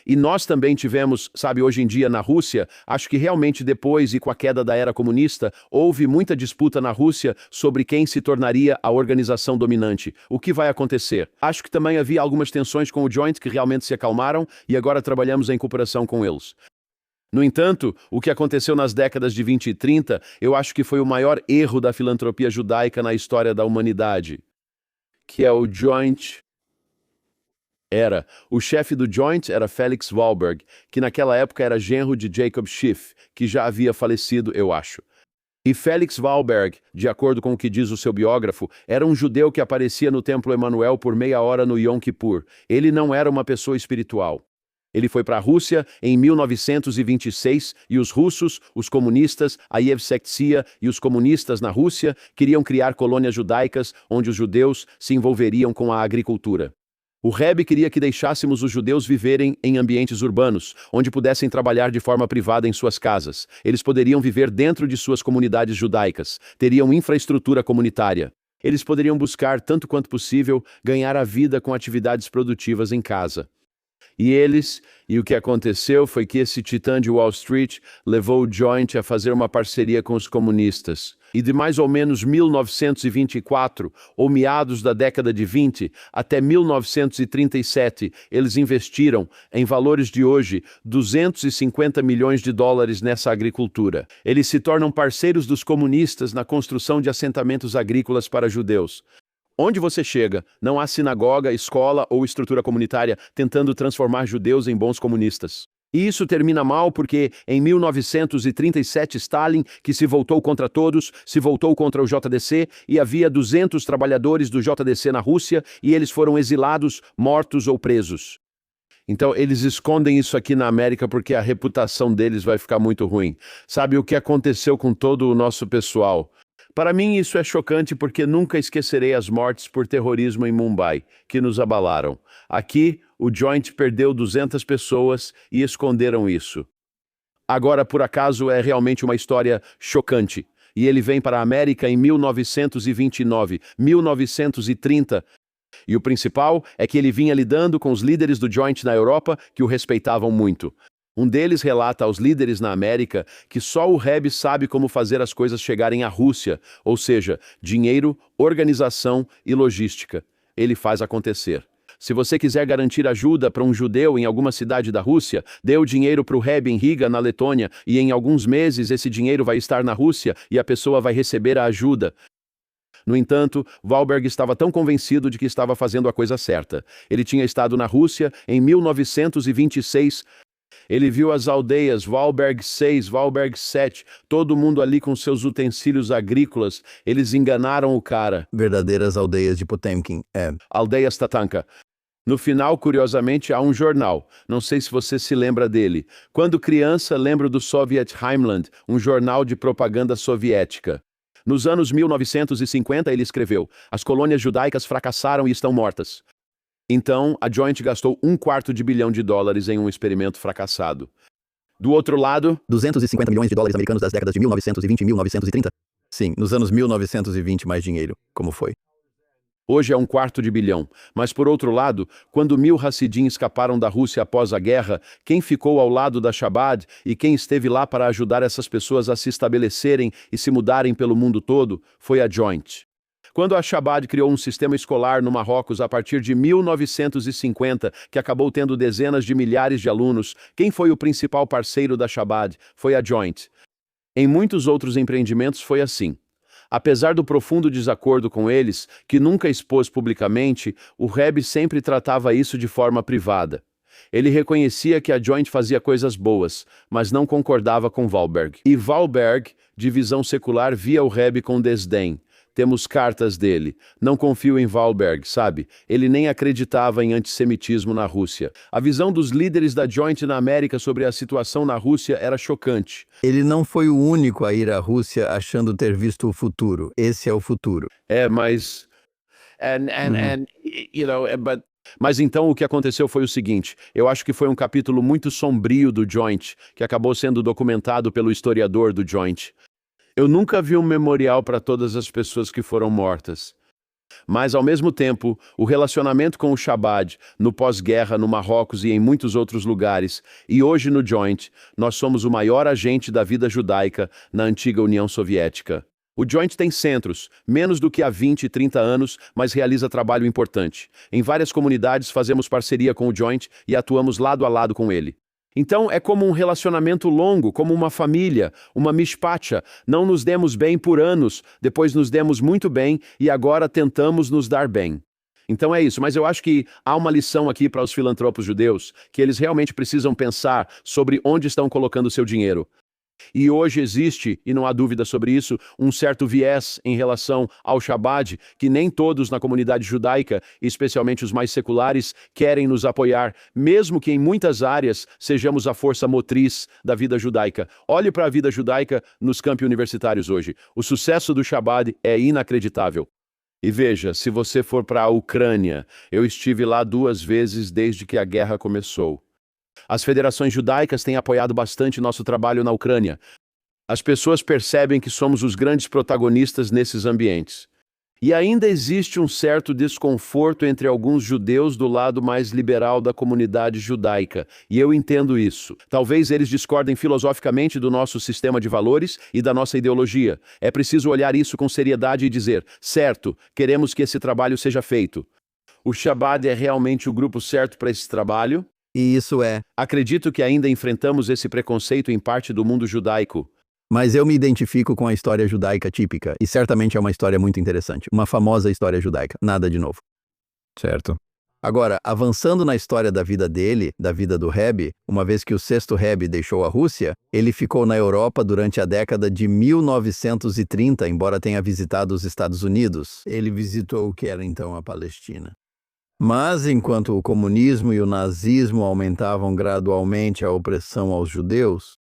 E nós também tivemos, sabe, hoje em dia na Rússia, acho que realmente depois e com a queda da era comunista, houve muita disputa na Rússia sobre quem se tornaria a organização dominante. O que vai acontecer? Acho que também havia algumas tensões com o Joint que realmente se acalmaram e agora trabalhamos em cooperação com eles. No entanto, o que aconteceu nas décadas de 20 e 30, eu acho que foi o maior erro da filantropia judaica na história da humanidade, que é o Joint. O chefe do Joint era Felix Wahlberg, que naquela época era genro de Jacob Schiff, que já havia falecido, eu acho. E Felix Wahlberg, de acordo com o que diz o seu biógrafo, era um judeu que aparecia no Templo Emanuel por meia hora no Yom Kippur. Ele não era uma pessoa espiritual. Ele foi para a Rússia em 1926 e os russos, os comunistas, a Yevsektia e os comunistas na Rússia queriam criar colônias judaicas onde os judeus se envolveriam com a agricultura. O Rebbe queria que deixássemos os judeus viverem em ambientes urbanos, onde pudessem trabalhar de forma privada em suas casas. Eles poderiam viver dentro de suas comunidades judaicas, teriam infraestrutura comunitária. Eles poderiam buscar, tanto quanto possível, ganhar a vida com atividades produtivas em casa. E o que aconteceu foi que esse titã de Wall Street levou o Joint a fazer uma parceria com os comunistas. E de mais ou menos 1924, ou meados da década de 20, até 1937, eles investiram, em valores de hoje, 250 milhões de dólares nessa agricultura. Eles se tornam parceiros dos comunistas na construção de assentamentos agrícolas para judeus. Onde você chega, não há sinagoga, escola ou estrutura comunitária tentando transformar judeus em bons comunistas. E isso termina mal porque, em 1937, Stalin, que se voltou contra todos, se voltou contra o JDC e havia 200 trabalhadores do JDC na Rússia e eles foram exilados, mortos ou presos. Então, eles escondem isso aqui na América porque a reputação deles vai ficar muito ruim. Sabe o que aconteceu com todo o nosso pessoal? Para mim, isso é chocante porque nunca esquecerei as mortes por terrorismo em Mumbai, que nos abalaram. Aqui, o Joint perdeu 200 pessoas e esconderam isso. Agora, por acaso, é realmente uma história chocante. E ele vem para a América em 1929, 1930. E o principal é que ele vinha lidando com os líderes do Joint na Europa que o respeitavam muito. Um deles relata aos líderes na América que só o Rebbe sabe como fazer as coisas chegarem à Rússia, ou seja, dinheiro, organização e logística. Ele faz acontecer. Se você quiser garantir ajuda para um judeu em alguma cidade da Rússia, dê o dinheiro para o Rebbe em Riga, na Letônia, e em alguns meses esse dinheiro vai estar na Rússia e a pessoa vai receber a ajuda. No entanto, Wahlberg estava tão convencido de que estava fazendo a coisa certa. Ele tinha estado na Rússia em 1926. Ele viu as aldeias, Wahlberg 6, Wahlberg 7, todo mundo ali com seus utensílios agrícolas. Eles enganaram o cara. Verdadeiras aldeias de Potemkin, Aldeias Tatanka. No final, curiosamente, há um jornal. Não sei se você se lembra dele. Quando criança, lembro do Soviet Heimland, um jornal de propaganda soviética. Nos anos 1950, ele escreveu: as colônias judaicas fracassaram e estão mortas. Então, a Joint gastou $250 milhão em um experimento fracassado. Do outro lado, 250 milhões de dólares americanos das décadas de 1920 e 1930? Sim, nos anos 1920 mais dinheiro. Como foi? hoje é $250 milhão. Mas por outro lado, quando 1000 Hassidim escaparam da Rússia após a guerra, quem ficou ao lado da Chabad e quem esteve lá para ajudar essas pessoas a se estabelecerem e se mudarem pelo mundo todo foi a Joint. Quando a Chabad criou um sistema escolar no Marrocos a partir de 1950, que acabou tendo dezenas de milhares de alunos, quem foi o principal parceiro da Chabad? Foi a Joint. Em muitos outros empreendimentos foi assim. Apesar do profundo desacordo com eles, que nunca expôs publicamente, o Rebbe sempre tratava isso de forma privada. Ele reconhecia que a Joint fazia coisas boas, mas não concordava com Wahlberg. E Wahlberg, de visão secular, via o Rebbe com desdém. Temos cartas dele. Não confio em Wahlberg, sabe? Ele nem acreditava em antissemitismo na Rússia. A visão dos líderes da Joint na América sobre a situação na Rússia era chocante. Ele não foi o único a ir à Rússia achando ter visto o futuro. Esse é o futuro. Mas então o que aconteceu foi o seguinte, eu acho que foi um capítulo muito sombrio do Joint, que acabou sendo documentado pelo historiador do Joint. Eu nunca vi um memorial para todas as pessoas que foram mortas. Mas, ao mesmo tempo, o relacionamento com o Chabad, no pós-guerra, no Marrocos e em muitos outros lugares, e hoje no Joint, nós somos o maior agente da vida judaica na antiga União Soviética. O Joint tem centros, menos do que há 20 e 30 anos, mas realiza trabalho importante. Em várias comunidades fazemos parceria com o Joint e atuamos lado a lado com ele. Então é como um relacionamento longo, como uma família, uma mishpacha. Não nos demos bem por anos, depois nos demos muito bem e agora tentamos nos dar bem. Então é isso, mas eu acho que há uma lição aqui para os filantropos judeus, que eles realmente precisam pensar sobre onde estão colocando seu dinheiro. E hoje existe, e não há dúvida sobre isso, um certo viés em relação ao Shabbat, que nem todos na comunidade judaica, especialmente os mais seculares, querem nos apoiar, mesmo que em muitas áreas sejamos a força motriz da vida judaica. Olhe para a vida judaica nos campi universitários hoje. O sucesso do Shabbat é inacreditável. E veja, se você for para a Ucrânia, eu estive lá 2 vezes desde que a guerra começou. As federações judaicas têm apoiado bastante nosso trabalho na Ucrânia. As pessoas percebem que somos os grandes protagonistas nesses ambientes. E ainda existe um certo desconforto entre alguns judeus do lado mais liberal da comunidade judaica, e eu entendo isso. Talvez eles discordem filosoficamente do nosso sistema de valores e da nossa ideologia. É preciso olhar isso com seriedade e dizer, certo, queremos que esse trabalho seja feito. O Shabbat é realmente o grupo certo para esse trabalho? E isso é. Acredito que ainda enfrentamos esse preconceito em parte do mundo judaico. Mas eu me identifico com a história judaica típica, e certamente é uma história muito interessante. Uma famosa história judaica. Nada de novo. Certo. Agora, avançando na história da vida dele, da vida do Rebbe, uma vez que o sexto Rebbe deixou a Rússia, ele ficou na Europa durante a década de 1930, embora tenha visitado os Estados Unidos. Ele visitou o que era então a Palestina. Mas, enquanto o comunismo e o nazismo aumentavam gradualmente a opressão aos judeus,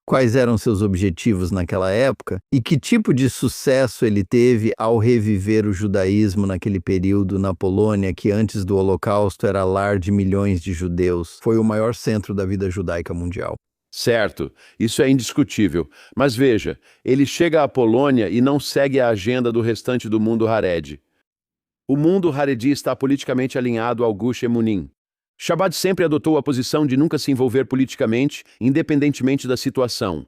quais eram seus objetivos naquela época e que tipo de sucesso ele teve ao reviver o judaísmo naquele período na Polônia, que antes do Holocausto era lar de milhões de judeus, foi o maior centro da vida judaica mundial. Certo, isso é indiscutível. Mas veja, ele chega à Polônia e não segue a agenda do restante do mundo Haredi. O mundo Haredi está politicamente alinhado ao Gush Emunim. Shabbat sempre adotou a posição de nunca se envolver politicamente, independentemente da situação.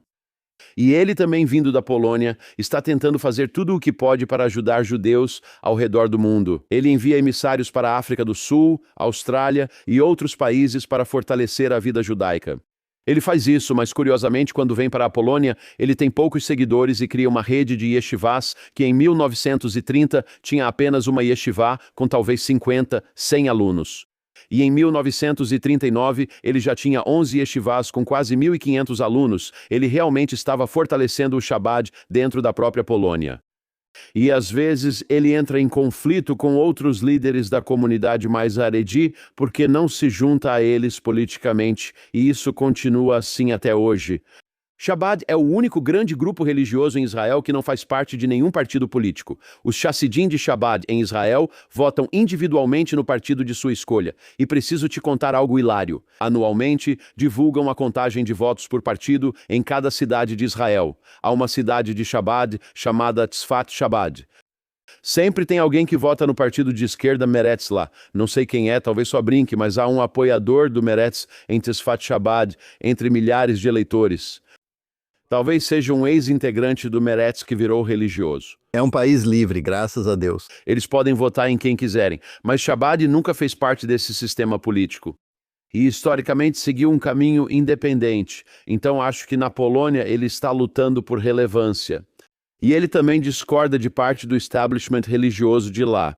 E ele também, vindo da Polônia, está tentando fazer tudo o que pode para ajudar judeus ao redor do mundo. Ele envia emissários para a África do Sul, Austrália e outros países para fortalecer a vida judaica. Ele faz isso, mas curiosamente, quando vem para a Polônia, ele tem poucos seguidores e cria uma rede de yeshivás que em 1930 tinha apenas uma yeshivá com talvez 50, 100 alunos. E em 1939 ele já tinha 11 yeshivás com quase 1.500 alunos. Ele realmente estava fortalecendo o Shabbat dentro da própria Polônia. E às vezes ele entra em conflito com outros líderes da comunidade mais Haredi porque não se junta a eles politicamente, e isso continua assim até hoje. Shabbat é o único grande grupo religioso em Israel que não faz parte de nenhum partido político. Os Chassidim de Shabbat em Israel votam individualmente no partido de sua escolha. E preciso te contar algo hilário. Anualmente, divulgam a contagem de votos por partido em cada cidade de Israel. Há uma cidade de Shabbat chamada Tzfat Shabbat. Sempre tem alguém que vota no partido de esquerda Meretz lá. Não sei quem é, talvez só brinque, mas há um apoiador do Meretz em Tzfat Shabbat entre milhares de eleitores. Talvez seja um ex-integrante do Meretz que virou religioso. É um país livre, graças a Deus. Eles podem votar em quem quiserem, mas Shabbat nunca fez parte desse sistema político. E historicamente seguiu um caminho independente. Então acho que na Polônia ele está lutando por relevância. E ele também discorda de parte do establishment religioso de lá.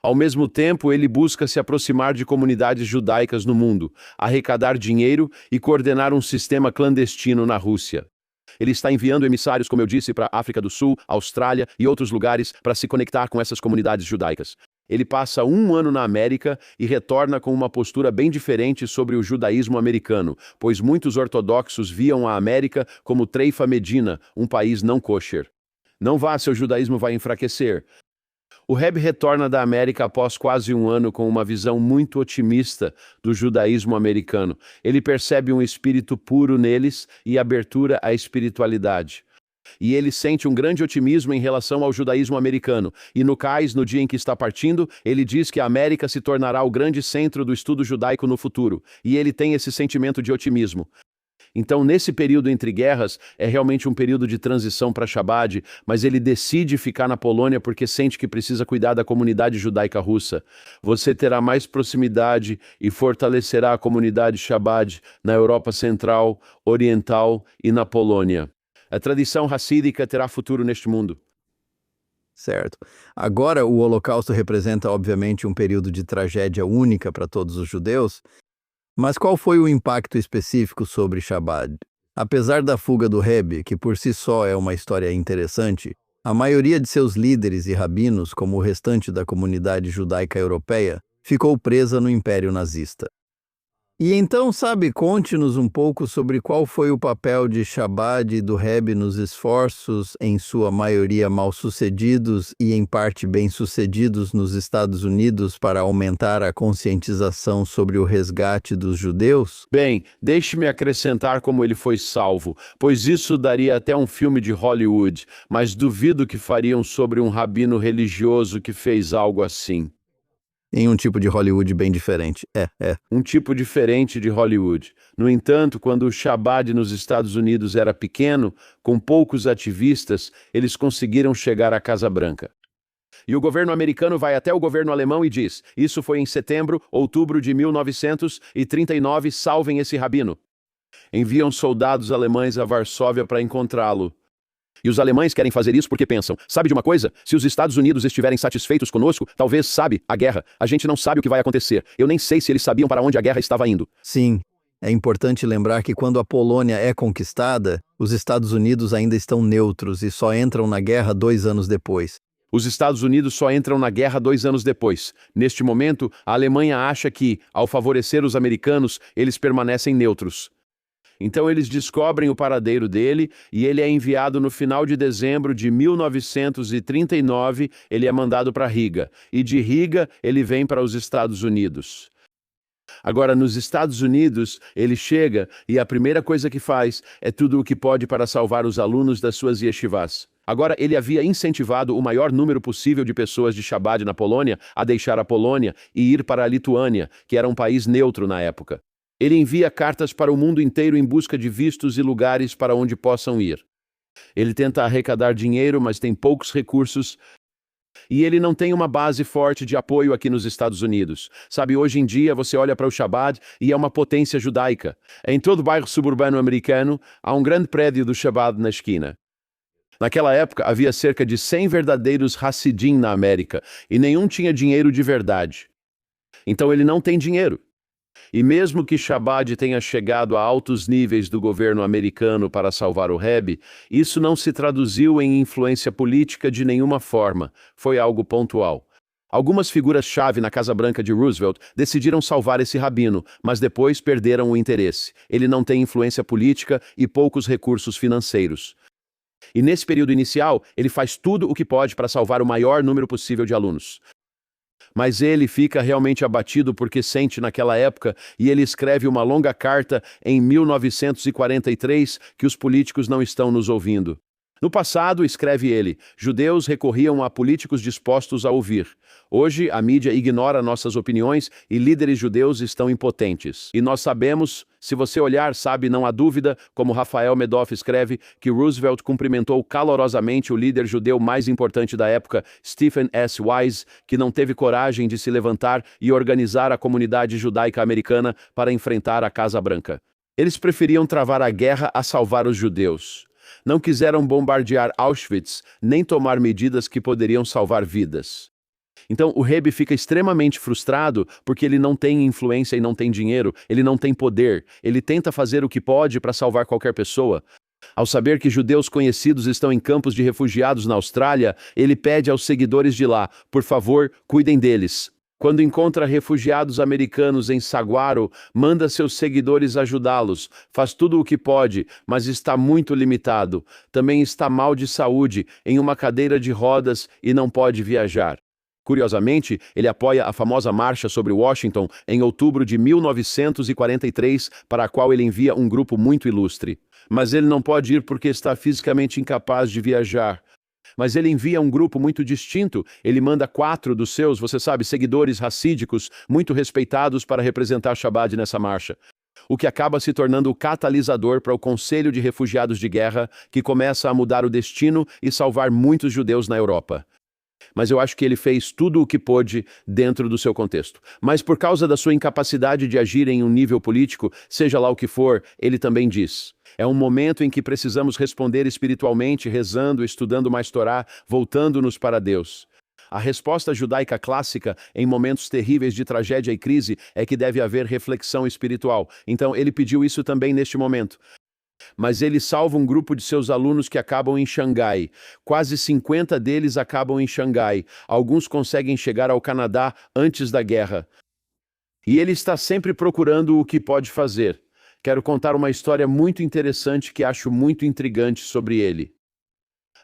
Ao mesmo tempo, ele busca se aproximar de comunidades judaicas no mundo, arrecadar dinheiro e coordenar um sistema clandestino na Rússia. Ele está enviando emissários, como eu disse, para a África do Sul, Austrália e outros lugares para se conectar com essas comunidades judaicas. Ele passa 1 ano na América e retorna com uma postura bem diferente sobre o judaísmo americano, pois muitos ortodoxos viam a América como Treifa Medina, um país não kosher. Não vá, seu judaísmo vai enfraquecer. O Rebbe retorna da América após quase 1 ano com uma visão muito otimista do judaísmo americano. Ele percebe um espírito puro neles e abertura à espiritualidade. E ele sente um grande otimismo em relação ao judaísmo americano. E no cais, no dia em que está partindo, ele diz que a América se tornará o grande centro do estudo judaico no futuro. E ele tem esse sentimento de otimismo. Então, nesse período entre guerras, é realmente um período de transição para Shabbat, mas ele decide ficar na Polônia porque sente que precisa cuidar da comunidade judaica russa. Você terá mais proximidade e fortalecerá a comunidade Shabbat na Europa Central, Oriental e na Polônia. A tradição racídica terá futuro neste mundo. Certo. Agora, o Holocausto representa, obviamente, um período de tragédia única para todos os judeus. Mas qual foi o impacto específico sobre Shabbat? Apesar da fuga do Rebbe, que por si só é uma história interessante, a maioria de seus líderes e rabinos, como o restante da comunidade judaica europeia, ficou presa no Império Nazista. E então, conte-nos um pouco sobre qual foi o papel de Chabad e do Rebbe nos esforços, em sua maioria mal-sucedidos e em parte bem-sucedidos nos Estados Unidos para aumentar a conscientização sobre o resgate dos judeus? Bem, deixe-me acrescentar como ele foi salvo, pois isso daria até um filme de Hollywood, mas duvido que fariam sobre um rabino religioso que fez algo assim. Em um tipo de Hollywood bem diferente. Um tipo diferente de Hollywood. No entanto, quando o Chabad nos Estados Unidos era pequeno, com poucos ativistas, eles conseguiram chegar à Casa Branca. E o governo americano vai até o governo alemão e diz: isso foi em setembro, outubro de 1939, salvem esse rabino. Enviam soldados alemães a Varsóvia para encontrá-lo. E os alemães querem fazer isso porque pensam, sabe de uma coisa? Se os Estados Unidos estiverem satisfeitos conosco, talvez, a guerra. A gente não sabe o que vai acontecer. Eu nem sei se eles sabiam para onde a guerra estava indo. Sim, é importante lembrar que quando a Polônia é conquistada, os Estados Unidos ainda estão neutros e só entram na guerra 2 anos depois. Os Estados Unidos só entram na guerra 2 anos depois. Neste momento, a Alemanha acha que, ao favorecer os americanos, eles permanecem neutros. Então eles descobrem o paradeiro dele e ele é enviado no final de dezembro de 1939, ele é mandado para Riga. E de Riga ele vem para os Estados Unidos. Agora, nos Estados Unidos, ele chega e a primeira coisa que faz é tudo o que pode para salvar os alunos das suas yeshivás. Agora, ele havia incentivado o maior número possível de pessoas de Chabad na Polônia a deixar a Polônia e ir para a Lituânia, que era um país neutro na época. Ele envia cartas para o mundo inteiro em busca de vistos e lugares para onde possam ir. Ele tenta arrecadar dinheiro, mas tem poucos recursos. E ele não tem uma base forte de apoio aqui nos Estados Unidos. Hoje em dia você olha para o Chabad e é uma potência judaica. Em todo o bairro suburbano americano, há um grande prédio do Chabad na esquina. Naquela época, havia cerca de 100 verdadeiros Hassidim na América, e nenhum tinha dinheiro de verdade. Então ele não tem dinheiro. E mesmo que Chabad tenha chegado a altos níveis do governo americano para salvar o Rebbe, isso não se traduziu em influência política de nenhuma forma, foi algo pontual. Algumas figuras-chave na Casa Branca de Roosevelt decidiram salvar esse rabino, mas depois perderam o interesse. Ele não tem influência política e poucos recursos financeiros. E nesse período inicial, ele faz tudo o que pode para salvar o maior número possível de alunos. Mas ele fica realmente abatido porque sente naquela época, e ele escreve uma longa carta em 1943 que os políticos não estão nos ouvindo. No passado, escreve ele, judeus recorriam a políticos dispostos a ouvir. Hoje, a mídia ignora nossas opiniões e líderes judeus estão impotentes. E nós sabemos, se você olhar, não há dúvida, como Rafael Medoff escreve, que Roosevelt cumprimentou calorosamente o líder judeu mais importante da época, Stephen S. Wise, que não teve coragem de se levantar e organizar a comunidade judaica americana para enfrentar a Casa Branca. Eles preferiam travar a guerra a salvar os judeus. Não quiseram bombardear Auschwitz, nem tomar medidas que poderiam salvar vidas. Então, o Rebbe fica extremamente frustrado porque ele não tem influência e não tem dinheiro, ele não tem poder, ele tenta fazer o que pode para salvar qualquer pessoa. Ao saber que judeus conhecidos estão em campos de refugiados na Austrália, ele pede aos seguidores de lá, por favor, cuidem deles. Quando encontra refugiados americanos em Saguaro, manda seus seguidores ajudá-los. Faz tudo o que pode, mas está muito limitado. Também está mal de saúde, em uma cadeira de rodas e não pode viajar. Curiosamente, ele apoia a famosa marcha sobre Washington em outubro de 1943, para a qual ele envia um grupo muito ilustre. Mas ele não pode ir porque está fisicamente incapaz de viajar. Mas ele envia um grupo muito distinto, ele manda 4 dos seus, seguidores racídicos, muito respeitados para representar Chabad nessa marcha. O que acaba se tornando o catalisador para o Conselho de Refugiados de Guerra, que começa a mudar o destino e salvar muitos judeus na Europa. Mas eu acho que ele fez tudo o que pôde dentro do seu contexto. Mas por causa da sua incapacidade de agir em um nível político, seja lá o que for, ele também diz: é um momento em que precisamos responder espiritualmente, rezando, estudando mais Torá, voltando-nos para Deus. A resposta judaica clássica, em momentos terríveis de tragédia e crise, é que deve haver reflexão espiritual. Então ele pediu isso também neste momento. Mas ele salva um grupo de seus alunos que acabam em Xangai. Quase 50 deles acabam em Xangai. Alguns conseguem chegar ao Canadá antes da guerra. E ele está sempre procurando o que pode fazer. Quero contar uma história muito interessante que acho muito intrigante sobre ele.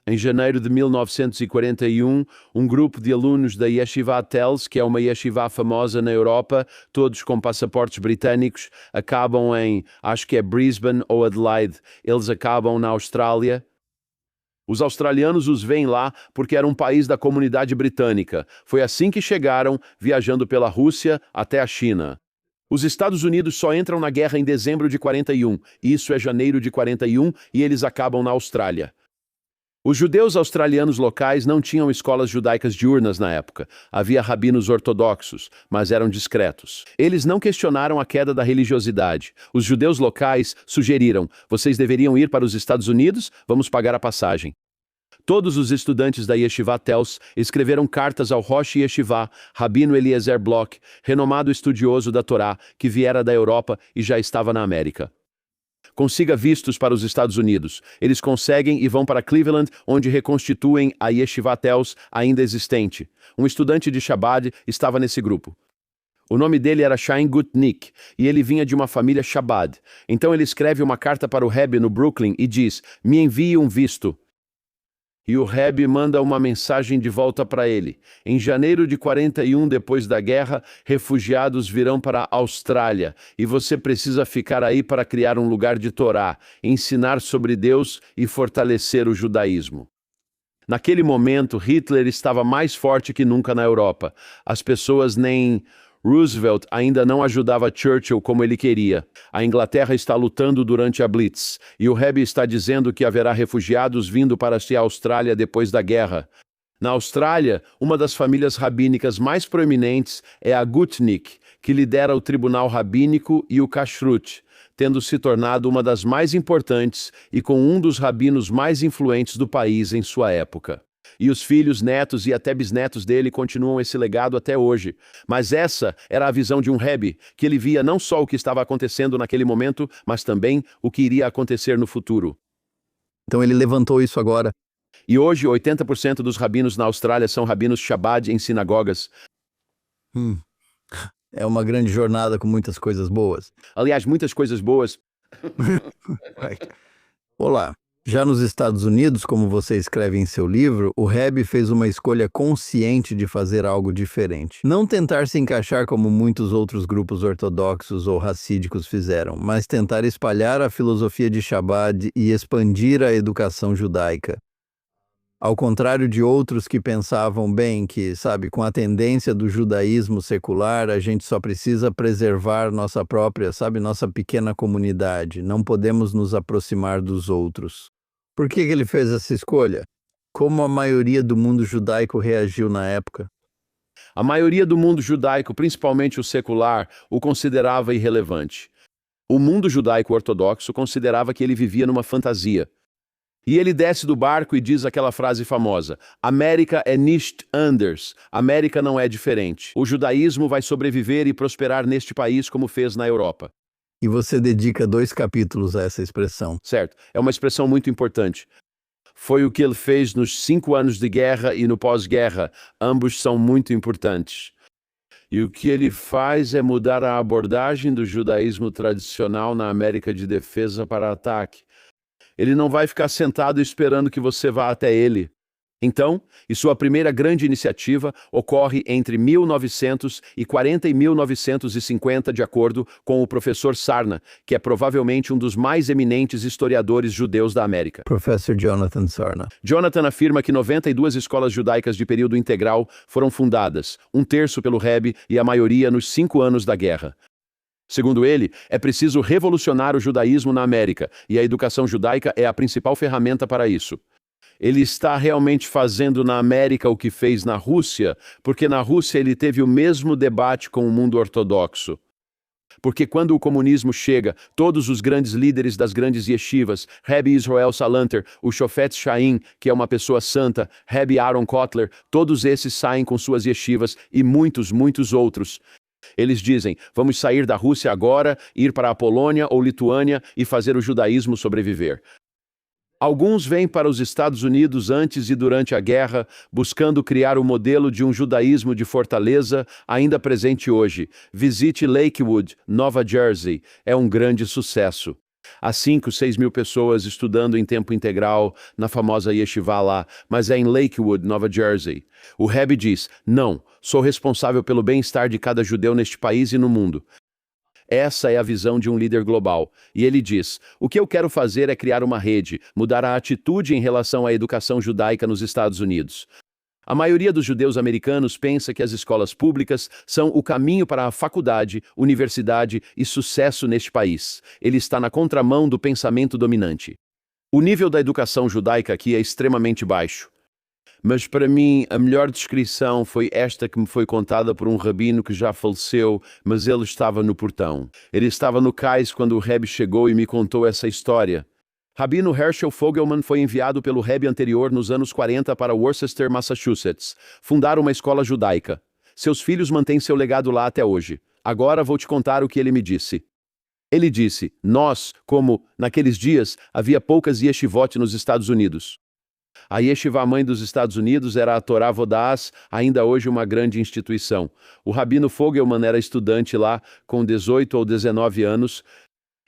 Em janeiro de 1941, um grupo de alunos da Yeshiva Tels, que é uma yeshiva famosa na Europa, todos com passaportes britânicos, acabam em, acho que é Brisbane ou Adelaide. Eles acabam na Austrália. Os australianos os veem lá porque era um país da comunidade britânica. Foi assim que chegaram, viajando pela Rússia até a China. Os Estados Unidos só entram na guerra em dezembro de 41. Isso é janeiro de 41 e eles acabam na Austrália. Os judeus australianos locais não tinham escolas judaicas diurnas na época. Havia rabinos ortodoxos, mas eram discretos. Eles não questionaram a queda da religiosidade. Os judeus locais sugeriram: vocês deveriam ir para os Estados Unidos? Vamos pagar a passagem. Todos os estudantes da Yeshiva Tels escreveram cartas ao Rosh Yeshiva, Rabino Eliezer Bloch, renomado estudioso da Torá, que viera da Europa e já estava na América. Consiga vistos para os Estados Unidos. Eles conseguem e vão para Cleveland, onde reconstituem a Yeshiva Tels ainda existente. Um estudante de Chabad estava nesse grupo. O nome dele era Chaim Gutnick, e ele vinha de uma família Chabad. Então ele escreve uma carta para o Rebbe no Brooklyn e diz: me envie um visto. E o Rebbe manda uma mensagem de volta para ele. Em janeiro de 41, depois da guerra, refugiados virão para a Austrália, e você precisa ficar aí para criar um lugar de Torá, ensinar sobre Deus e fortalecer o judaísmo. Naquele momento, Hitler estava mais forte que nunca na Europa. As pessoas nem... Roosevelt ainda não ajudava Churchill como ele queria. A Inglaterra está lutando durante a Blitz, e o Rebbe está dizendo que haverá refugiados vindo para a Austrália depois da guerra. Na Austrália, uma das famílias rabínicas mais proeminentes é a Gutnick, que lidera o Tribunal Rabínico e o Kashrut, tendo se tornado uma das mais importantes e com um dos rabinos mais influentes do país em sua época. E os filhos, netos e até bisnetos dele continuam esse legado até hoje. Mas essa era a visão de um Rebbe, que ele via não só o que estava acontecendo naquele momento, mas também o que iria acontecer no futuro. Então ele levantou isso agora. E hoje, 80% dos rabinos na Austrália são rabinos Chabad em sinagogas. É uma grande jornada com muitas coisas boas. Aliás, muitas coisas boas. Olá. Já nos Estados Unidos, como você escreve em seu livro, o Rebbe fez uma escolha consciente de fazer algo diferente. Não tentar se encaixar como muitos outros grupos ortodoxos ou racídicos fizeram, mas tentar espalhar a filosofia de Chabad e expandir a educação judaica. Ao contrário de outros que pensavam bem que, com a tendência do judaísmo secular, a gente só precisa preservar nossa própria, nossa pequena comunidade. Não podemos nos aproximar dos outros. Por que ele fez essa escolha? Como a maioria do mundo judaico reagiu na época? A maioria do mundo judaico, principalmente o secular, o considerava irrelevante. O mundo judaico ortodoxo considerava que ele vivia numa fantasia. E ele desce do barco e diz aquela frase famosa: América é nicht anders. América não é diferente. O judaísmo vai sobreviver e prosperar neste país como fez na Europa. E você dedica 2 capítulos a essa expressão. Certo, é uma expressão muito importante. Foi o que ele fez nos 5 anos de guerra e no pós-guerra. Ambos são muito importantes. E o que ele faz é mudar a abordagem do judaísmo tradicional na América de defesa para ataque. Ele não vai ficar sentado esperando que você vá até ele. Então, e sua primeira grande iniciativa ocorre entre 1940 e 1950, de acordo com o professor Sarna, que é provavelmente um dos mais eminentes historiadores judeus da América. Professor Jonathan Sarna. Jonathan afirma que 92 escolas judaicas de período integral foram fundadas, 1/3 pelo Rebbe e a maioria nos 5 anos da guerra. Segundo ele, é preciso revolucionar o judaísmo na América, e a educação judaica é a principal ferramenta para isso. Ele está realmente fazendo na América o que fez na Rússia, porque na Rússia ele teve o mesmo debate com o mundo ortodoxo. Porque quando o comunismo chega, todos os grandes líderes das grandes yeshivas, Rebbe Israel Salanter, o Shofetz Chaim, que é uma pessoa santa, Rebbe Aaron Kotler, todos esses saem com suas yeshivas e muitos, muitos outros. Eles dizem, vamos sair da Rússia agora, ir para a Polônia ou Lituânia e fazer o judaísmo sobreviver. Alguns vêm para os Estados Unidos antes e durante a guerra, buscando criar o modelo de um judaísmo de fortaleza ainda presente hoje. Visite Lakewood, Nova Jersey. É um grande sucesso. Há 5, 6 mil pessoas estudando em tempo integral na famosa yeshiva lá, mas é em Lakewood, Nova Jersey. O Rebbe diz, não, sou responsável pelo bem-estar de cada judeu neste país e no mundo. Essa é a visão de um líder global. E ele diz, o que eu quero fazer é criar uma rede, mudar a atitude em relação à educação judaica nos Estados Unidos. A maioria dos judeus americanos pensa que as escolas públicas são o caminho para a faculdade, universidade e sucesso neste país. Ele está na contramão do pensamento dominante. O nível da educação judaica aqui é extremamente baixo. Mas para mim, a melhor descrição foi esta que me foi contada por um rabino que já faleceu, mas ele estava no portão. Ele estava no cais quando o Rebbe chegou e me contou essa história. Rabino Herschel Fogelman foi enviado pelo Rebbe anterior nos anos 40 para Worcester, Massachusetts, fundar uma escola judaica. Seus filhos mantêm seu legado lá até hoje. Agora vou te contar o que ele me disse. Ele disse, naqueles dias, havia poucas yeshivot nos Estados Unidos. A Yeshiva mãe dos Estados Unidos era a Torá Vodaath, ainda hoje uma grande instituição. O Rabino Fogelman era estudante lá, com 18 ou 19 anos.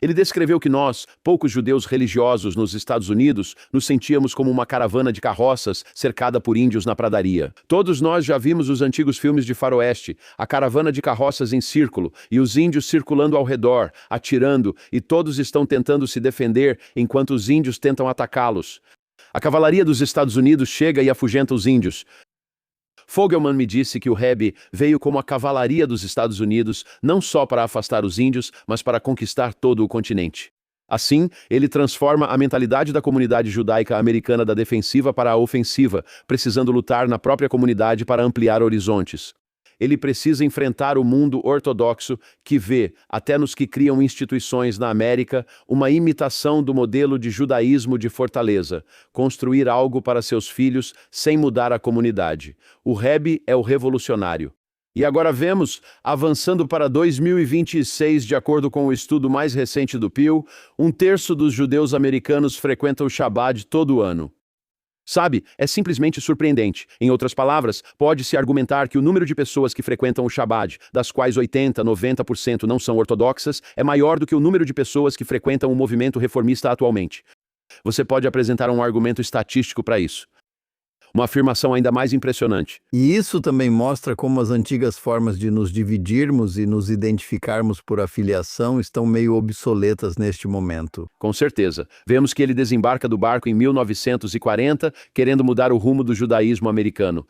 Ele descreveu que nós, poucos judeus religiosos nos Estados Unidos, nos sentíamos como uma caravana de carroças cercada por índios na pradaria. Todos nós já vimos os antigos filmes de faroeste, a caravana de carroças em círculo e os índios circulando ao redor, atirando, e todos estão tentando se defender enquanto os índios tentam atacá-los. A cavalaria dos Estados Unidos chega e afugenta os índios. Fogelman me disse que o Rebbe veio como a cavalaria dos Estados Unidos, não só para afastar os índios, mas para conquistar todo o continente. Assim, ele transforma a mentalidade da comunidade judaica americana da defensiva para a ofensiva, precisando lutar na própria comunidade para ampliar horizontes. Ele precisa enfrentar o mundo ortodoxo que vê, até nos que criam instituições na América, uma imitação do modelo de judaísmo de fortaleza, construir algo para seus filhos sem mudar a comunidade. O Rebbe é o revolucionário. E agora vemos, avançando para 2026, de acordo com o estudo mais recente do Pew, 1/3 dos judeus americanos frequentam o Shabbat todo ano. Sabe, é simplesmente surpreendente. Em outras palavras, pode-se argumentar que o número de pessoas que frequentam o Shabbat, das quais 80, 90% não são ortodoxas, é maior do que o número de pessoas que frequentam o movimento reformista atualmente. Você pode apresentar um argumento estatístico para isso. Uma afirmação ainda mais impressionante. E isso também mostra como as antigas formas de nos dividirmos e nos identificarmos por afiliação estão meio obsoletas neste momento. Com certeza. Vemos que ele desembarca do barco em 1940, querendo mudar o rumo do judaísmo americano.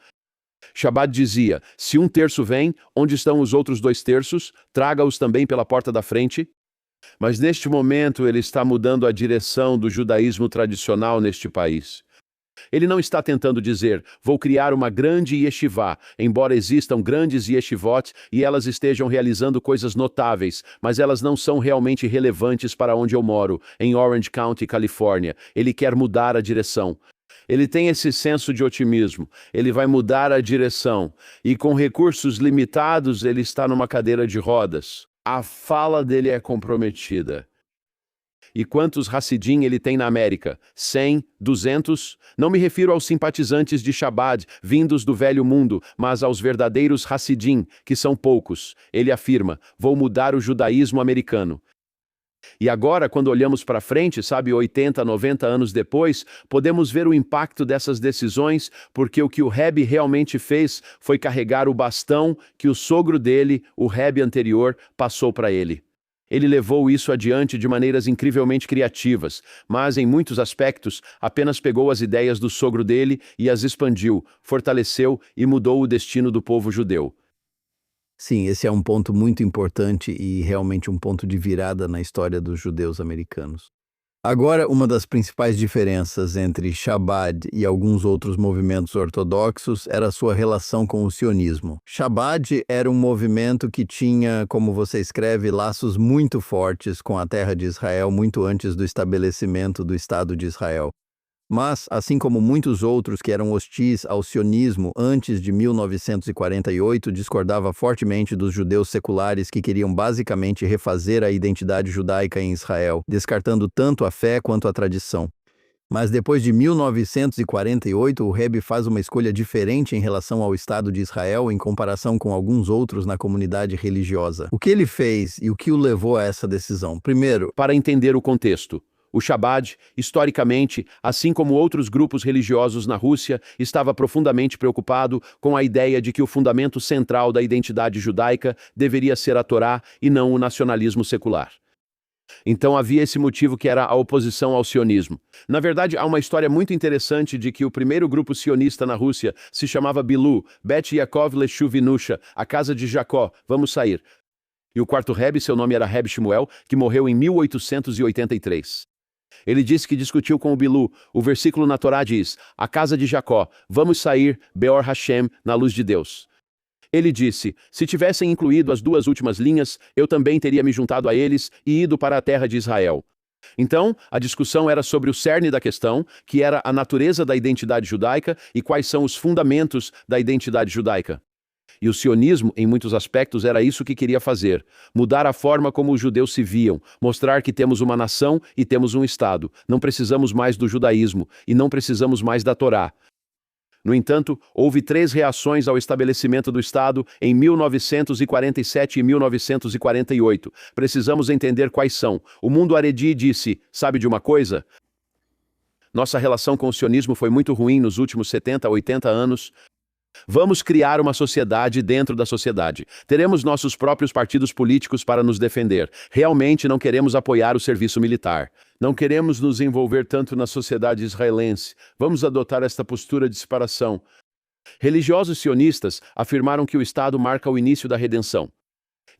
Shabbat dizia, se 1/3 vem, onde estão os outros 2/3? Traga-os também pela porta da frente. Mas neste momento ele está mudando a direção do judaísmo tradicional neste país. Ele não está tentando dizer, vou criar uma grande yeshiva, embora existam grandes yeshivot e elas estejam realizando coisas notáveis, mas elas não são realmente relevantes para onde eu moro, em Orange County, Califórnia. Ele quer mudar a direção. Ele tem esse senso de otimismo. Ele vai mudar a direção. E com recursos limitados, ele está numa cadeira de rodas. A fala dele é comprometida. E quantos Hassidim ele tem na América? 100? 200? Não me refiro aos simpatizantes de Chabad, vindos do velho mundo, mas aos verdadeiros Hassidim, que são poucos. Ele afirma, vou mudar o judaísmo americano. E agora, quando olhamos para frente, 80, 90 anos depois, podemos ver o impacto dessas decisões, porque o que o Rebbe realmente fez foi carregar o bastão que o sogro dele, o Rebbe anterior, passou para ele. Ele levou isso adiante de maneiras incrivelmente criativas, mas, em muitos aspectos, apenas pegou as ideias do sogro dele e as expandiu, fortaleceu e mudou o destino do povo judeu. Sim, esse é um ponto muito importante e realmente um ponto de virada na história dos judeus americanos. Agora, uma das principais diferenças entre Chabad e alguns outros movimentos ortodoxos era a sua relação com o sionismo. Chabad era um movimento que tinha, como você escreve, laços muito fortes com a terra de Israel muito antes do estabelecimento do Estado de Israel. Mas, assim como muitos outros que eram hostis ao sionismo antes de 1948, discordava fortemente dos judeus seculares que queriam basicamente refazer a identidade judaica em Israel, descartando tanto a fé quanto a tradição. Mas depois de 1948, o Rebbe faz uma escolha diferente em relação ao Estado de Israel em comparação com alguns outros na comunidade religiosa. O que ele fez e o que o levou a essa decisão? Primeiro, Para entender o contexto, o Chabad, historicamente, assim como outros grupos religiosos na Rússia, estava profundamente preocupado com a ideia de que o fundamento central da identidade judaica deveria ser a Torá e não o nacionalismo secular. Então havia esse motivo que era a oposição ao sionismo. Na verdade, há uma história muito interessante de que o primeiro grupo sionista na Rússia se chamava Bilu, Bet Yaakov Leshuvinusha, a casa de Jacó, vamos sair. E o quarto Rebbe, seu nome era Rebbe Shmuel, que morreu em 1883. Ele disse que discutiu com o Bilu. O versículo na Torá diz, a casa de Jacó, vamos sair, Beor Hashem, na luz de Deus. Ele disse, se tivessem incluído as duas últimas linhas, eu também teria me juntado a eles e ido para a terra de Israel. Então, a discussão era sobre o cerne da questão, que era a natureza da identidade judaica e quais são os fundamentos da identidade judaica. E o sionismo, em muitos aspectos, era isso que queria fazer. Mudar a forma como os judeus se viam, mostrar que temos uma nação e temos um Estado. Não precisamos mais do judaísmo e não precisamos mais da Torá. No entanto, houve 3 reações ao estabelecimento do Estado em 1947 e 1948. Precisamos entender quais são. O mundo Haredi disse, sabe de uma coisa? Nossa relação com o sionismo foi muito ruim nos últimos 70 a 80 anos. Vamos criar uma sociedade dentro da sociedade. Teremos nossos próprios partidos políticos para nos defender. Realmente não queremos apoiar o serviço militar. Não queremos nos envolver tanto na sociedade israelense. Vamos adotar esta postura de separação. Religiosos sionistas afirmaram que o Estado marca o início da redenção.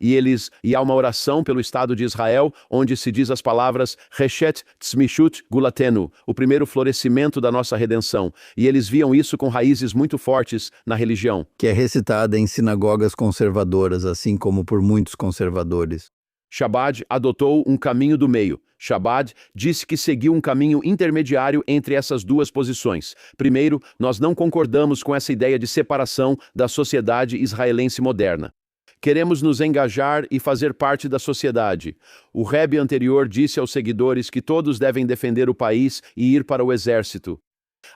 E há uma oração pelo Estado de Israel, onde se diz as palavras Reshet Tzmishut Gulatenu, o primeiro florescimento da nossa redenção. E eles viam isso com raízes muito fortes na religião. que é recitada em sinagogas conservadoras, assim como por muitos conservadores. Chabad adotou um caminho do meio. Chabad disse que seguiu um caminho intermediário entre essas duas posições. Primeiro, nós não concordamos com essa ideia de separação da sociedade israelense moderna. Queremos nos engajar e fazer parte da sociedade. O Rebbe anterior disse aos seguidores que todos devem defender o país e ir para o exército.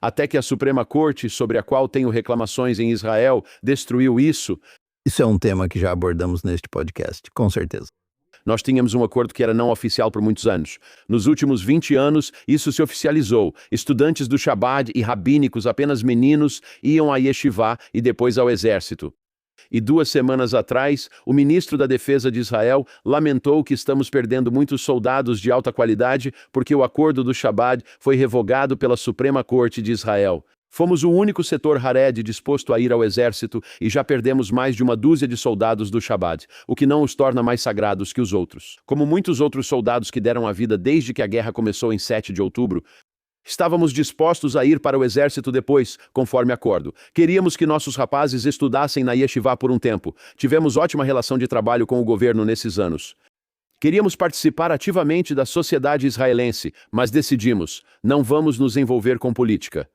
Até que a Suprema Corte, sobre a qual tenho reclamações em Israel, destruiu isso. Isso é um tema que já abordamos neste podcast, com certeza. Nós tínhamos um acordo que era não oficial por muitos anos. Nos últimos 20 anos, isso se oficializou. Estudantes do Chabad e rabínicos, apenas meninos, iam à yeshivá e depois ao exército. E 2 semanas atrás, o ministro da Defesa de Israel lamentou que estamos perdendo muitos soldados de alta qualidade porque o acordo do Chabad foi revogado pela Suprema Corte de Israel. Fomos o único setor Hared disposto a ir ao exército e já perdemos mais de 1 dúzia de soldados do Chabad, o que não os torna mais sagrados que os outros. Como muitos outros soldados que deram a vida desde que a guerra começou em 7 de outubro, estávamos dispostos a ir para o exército depois, conforme acordo. Queríamos que nossos rapazes estudassem na yeshivá por um tempo. Tivemos ótima relação de trabalho com o governo nesses anos. Queríamos participar ativamente da sociedade israelense, mas decidimos, não vamos nos envolver com política.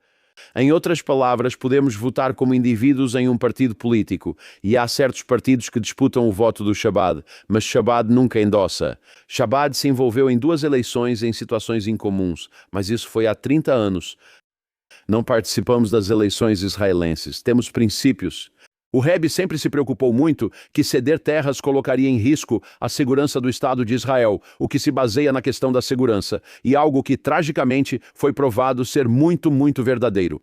Em outras palavras, podemos votar como indivíduos em um partido político, e há certos partidos que disputam o voto do Chabad, mas Chabad nunca endossa. Chabad se envolveu em 2 eleições em situações incomuns, mas isso foi há 30 anos. Não participamos das eleições israelenses, temos princípios. O Rebbe sempre se preocupou muito que ceder terras colocaria em risco a segurança do Estado de Israel, o que se baseia na questão da segurança, e algo que, tragicamente, foi provado ser muito, muito verdadeiro.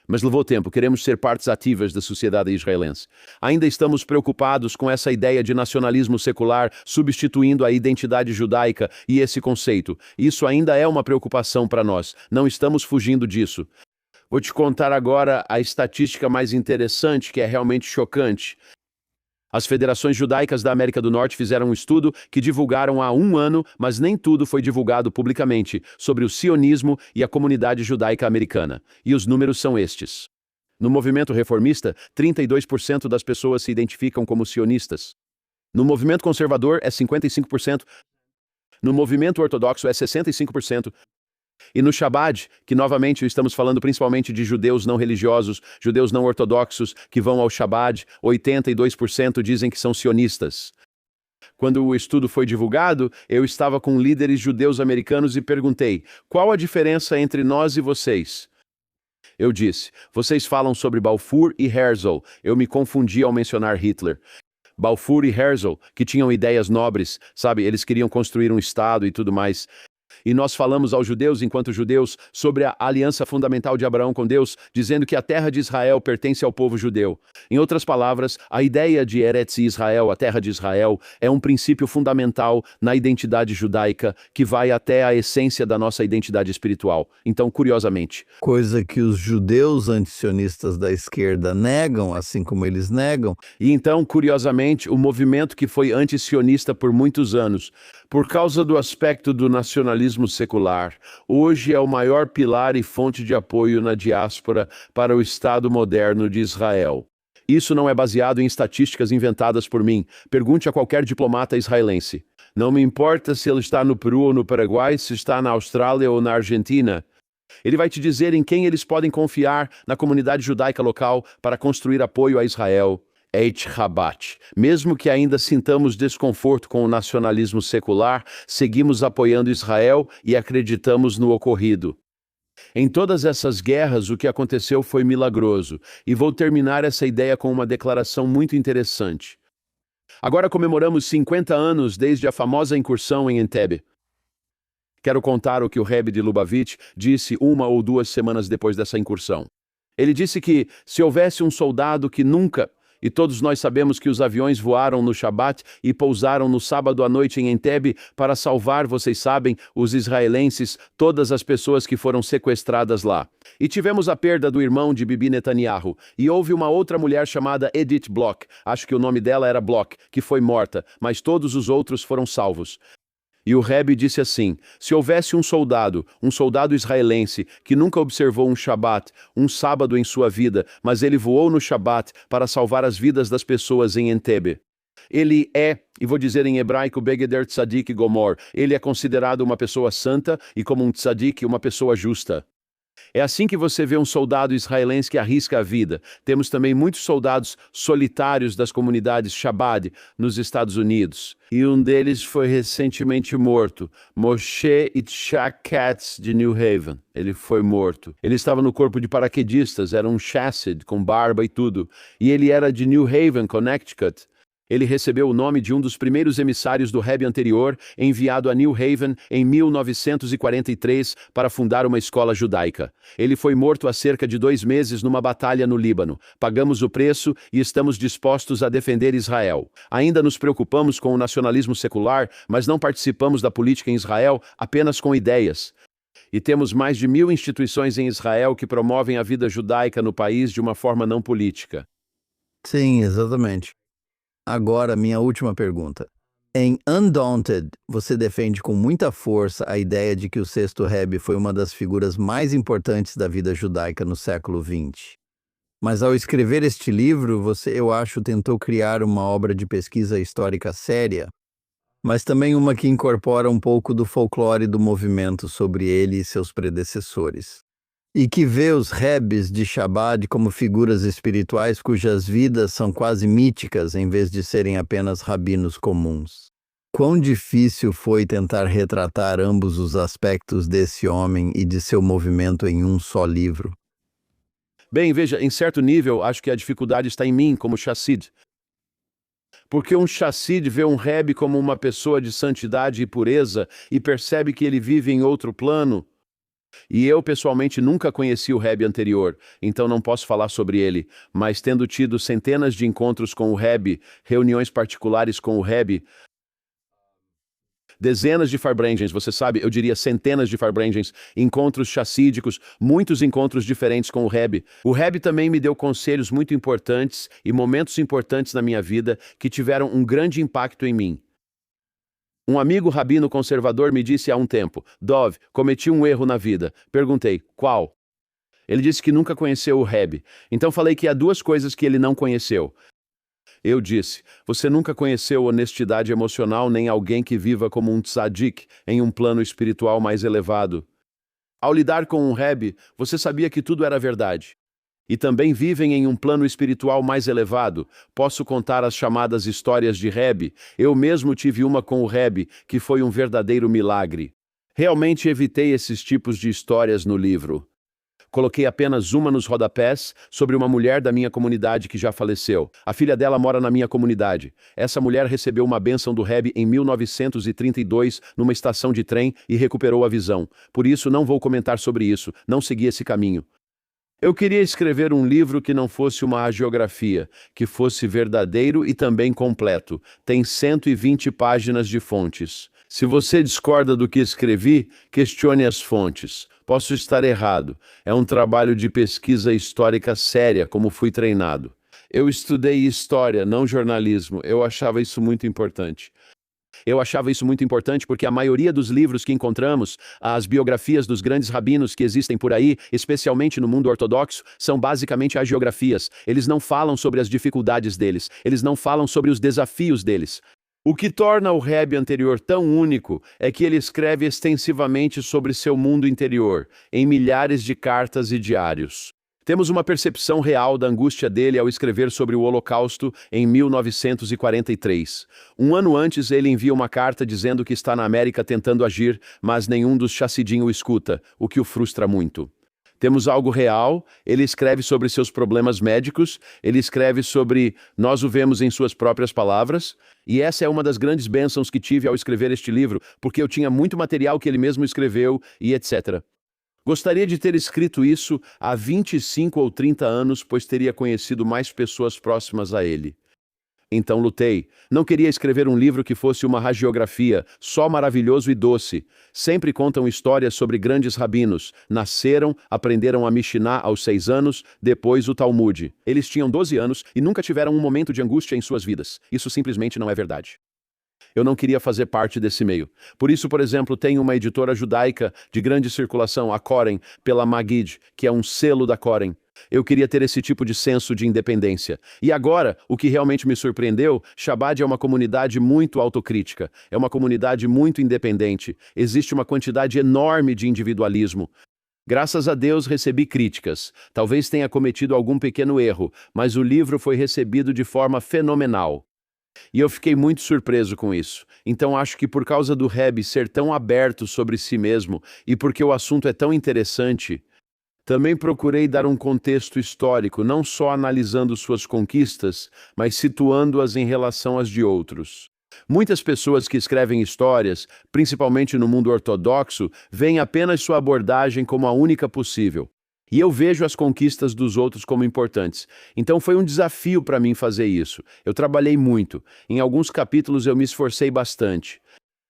Mas levou tempo, queremos ser partes ativas da sociedade israelense. Ainda estamos preocupados com essa ideia de nacionalismo secular substituindo a identidade judaica e esse conceito. Isso ainda é uma preocupação para nós, não estamos fugindo disso. Vou te contar agora a estatística mais interessante, que é realmente chocante. As federações judaicas da América do Norte fizeram um estudo que divulgaram há 1 ano, mas nem tudo foi divulgado publicamente, sobre o sionismo e a comunidade judaica americana. E os números são estes. No movimento reformista, 32% das pessoas se identificam como sionistas. No movimento conservador, é 55%. No movimento ortodoxo, é 65%. E no Shabbat, que novamente estamos falando principalmente de judeus não religiosos, judeus não ortodoxos que vão ao Shabbat, 82% dizem que são sionistas. Quando o estudo foi divulgado, eu estava com líderes judeus americanos e perguntei: qual a diferença entre nós e vocês? Eu disse: vocês falam sobre Balfour e Herzl. Eu me confundi ao mencionar Hitler. Balfour e Herzl, que tinham ideias nobres, sabe, eles queriam construir um Estado e tudo mais. E nós falamos aos judeus, enquanto judeus, sobre a aliança fundamental de Abraão com Deus, dizendo que a terra de Israel pertence ao povo judeu. Em outras palavras, a ideia de Eretz Israel, a terra de Israel, é um princípio fundamental na identidade judaica que vai até a essência da nossa identidade espiritual. Então, curiosamente, Coisa que os judeus antisionistas da esquerda negam, assim como eles negam. E então, curiosamente, o movimento que foi anti-sionista por muitos anos, por causa do aspecto do nacionalismo secular, hoje é o maior pilar e fonte de apoio na diáspora para o Estado moderno de Israel. Isso não é baseado em estatísticas inventadas por mim. Pergunte a qualquer diplomata israelense. Não me importa se ele está no Peru ou no Paraguai, se está na Austrália ou na Argentina. Ele vai te dizer em quem eles podem confiar na comunidade judaica local para construir apoio a Israel. Shabbat. Mesmo que ainda sintamos desconforto com o nacionalismo secular, seguimos apoiando Israel e acreditamos no ocorrido. Em todas essas guerras, o que aconteceu foi milagroso, e vou terminar essa ideia com uma declaração muito interessante. Agora comemoramos 50 anos desde a famosa incursão em Entebbe. Quero contar o que o Rebbe de Lubavitch disse 1 ou 2 semanas depois dessa incursão. Ele disse que, se houvesse um soldado que nunca, e todos nós sabemos que os aviões voaram no Shabat e pousaram no sábado à noite em Entebbe para salvar, vocês sabem, os israelenses, todas as pessoas que foram sequestradas lá. E tivemos a perda do irmão de Bibi Netanyahu, e houve uma outra mulher chamada Edith Bloch, acho que o nome dela era Bloch, que foi morta, mas todos os outros foram salvos. E o Rebbe disse assim: se houvesse um soldado israelense, que nunca observou um Shabat, um sábado em sua vida, mas ele voou no Shabat para salvar as vidas das pessoas em Entebbe. Ele é, e vou dizer em hebraico, Begeder Tzadik Gomor, ele é considerado uma pessoa santa e como um tzadik, uma pessoa justa. É assim que você vê um soldado israelense que arrisca a vida. Temos também muitos soldados solitários das comunidades Chabad nos Estados Unidos. E um deles foi recentemente morto, Moshe Itzhak Katz, de New Haven. Ele foi morto. Ele estava no corpo de paraquedistas, era um chassid com barba e tudo. E ele era de New Haven, Connecticut. Ele recebeu o nome de um dos primeiros emissários do Rebbe anterior, enviado a New Haven em 1943 para fundar uma escola judaica. Ele foi morto há cerca de 2 meses numa batalha no Líbano. Pagamos o preço e estamos dispostos a defender Israel. Ainda nos preocupamos com o nacionalismo secular, mas não participamos da política em Israel apenas com ideias. E temos mais de 1000 instituições em Israel que promovem a vida judaica no país de uma forma não política. Sim, exatamente. Agora, minha última pergunta. Em Undaunted, você defende com muita força a ideia de que o sexto Rebbe foi uma das figuras mais importantes da vida judaica no século XX. Mas ao escrever este livro, você, eu acho, tentou criar uma obra de pesquisa histórica séria, mas também uma que incorpora um pouco do folclore do movimento sobre ele e seus predecessores. E que vê os Rebbes de Chabad como figuras espirituais cujas vidas são quase míticas em vez de serem apenas rabinos comuns. Quão difícil foi tentar retratar ambos os aspectos desse homem e de seu movimento em um só livro? Bem, veja, em certo nível, acho que a dificuldade está em mim, como chassid. Porque um chassid vê um Rebbe como uma pessoa de santidade e pureza e percebe que ele vive em outro plano. E eu, pessoalmente, nunca conheci o Rebbe anterior, então não posso falar sobre ele, mas tendo tido centenas de encontros com o Rebbe, reuniões particulares com o Rebbe, dezenas de Farbrengens, você sabe, eu diria centenas de Farbrengens, encontros chassídicos, muitos encontros diferentes com o Rebbe. O Rebbe também me deu conselhos muito importantes e momentos importantes na minha vida que tiveram um grande impacto em mim. Um amigo rabino conservador me disse há um tempo: Dov, cometi um erro na vida. Perguntei: qual? Ele disse que nunca conheceu o Rebbe. Então falei que há 2 coisas que ele não conheceu. Eu disse: você nunca conheceu honestidade emocional nem alguém que viva como um tzadik em um plano espiritual mais elevado. Ao lidar com um Rebbe, você sabia que tudo era verdade. E também vivem em um plano espiritual mais elevado. Posso contar as chamadas histórias de Rebbe. Eu mesmo tive uma com o Rebbe, que foi um verdadeiro milagre. Realmente evitei esses tipos de histórias no livro. Coloquei apenas uma nos rodapés sobre uma mulher da minha comunidade que já faleceu. A filha dela mora na minha comunidade. Essa mulher recebeu uma bênção do Rebbe em 1932 numa estação de trem e recuperou a visão. Por isso não vou comentar sobre isso, não segui esse caminho. Eu queria escrever um livro que não fosse uma hagiografia, que fosse verdadeiro e também completo. Tem 120 páginas de fontes. Se você discorda do que escrevi, questione as fontes. Posso estar errado. É um trabalho de pesquisa histórica séria, como fui treinado. Eu estudei história, não jornalismo. Eu achava isso muito importante. Eu achava isso muito importante porque a maioria dos livros que encontramos, as biografias dos grandes rabinos que existem por aí, especialmente no mundo ortodoxo, são basicamente hagiografias. Eles não falam sobre as dificuldades deles, eles não falam sobre os desafios deles. O que torna o Rebbe anterior tão único é que ele escreve extensivamente sobre seu mundo interior, em milhares de cartas e diários. Temos uma percepção real da angústia dele ao escrever sobre o Holocausto em 1943. Um ano antes, ele envia uma carta dizendo que está na América tentando agir, mas nenhum dos Chassidim o escuta, o que o frustra muito. Temos algo real, ele escreve sobre seus problemas médicos, ele escreve sobre nós o vemos em suas próprias palavras, e essa é uma das grandes bênçãos que tive ao escrever este livro, porque eu tinha muito material que ele mesmo escreveu e etc. Gostaria de ter escrito isso há 25 ou 30 anos, pois teria conhecido mais pessoas próximas a ele. Então lutei. Não queria escrever um livro que fosse uma hagiografia, só maravilhoso e doce. Sempre contam histórias sobre grandes rabinos. Nasceram, aprenderam a Mishnah aos 6 anos, depois o Talmud. Eles tinham 12 anos e nunca tiveram um momento de angústia em suas vidas. Isso simplesmente não é verdade. Eu não queria fazer parte desse meio. Por isso, por exemplo, tem uma editora judaica de grande circulação, a Koren, pela Magid, que é um selo da Koren. Eu queria ter esse tipo de senso de independência. E agora, o que realmente me surpreendeu, Chabad é uma comunidade muito autocrítica, é uma comunidade muito independente, existe uma quantidade enorme de individualismo. Graças a Deus recebi críticas, talvez tenha cometido algum pequeno erro, mas o livro foi recebido de forma fenomenal. E eu fiquei muito surpreso com isso. Então acho que por causa do Rebbe ser tão aberto sobre si mesmo e porque o assunto é tão interessante, também procurei dar um contexto histórico, não só analisando suas conquistas, mas situando-as em relação às de outros. Muitas pessoas que escrevem histórias, principalmente no mundo ortodoxo, veem apenas sua abordagem como a única possível. E eu vejo as conquistas dos outros como importantes. Então foi um desafio para mim fazer isso. Eu trabalhei muito. Em alguns capítulos eu me esforcei bastante.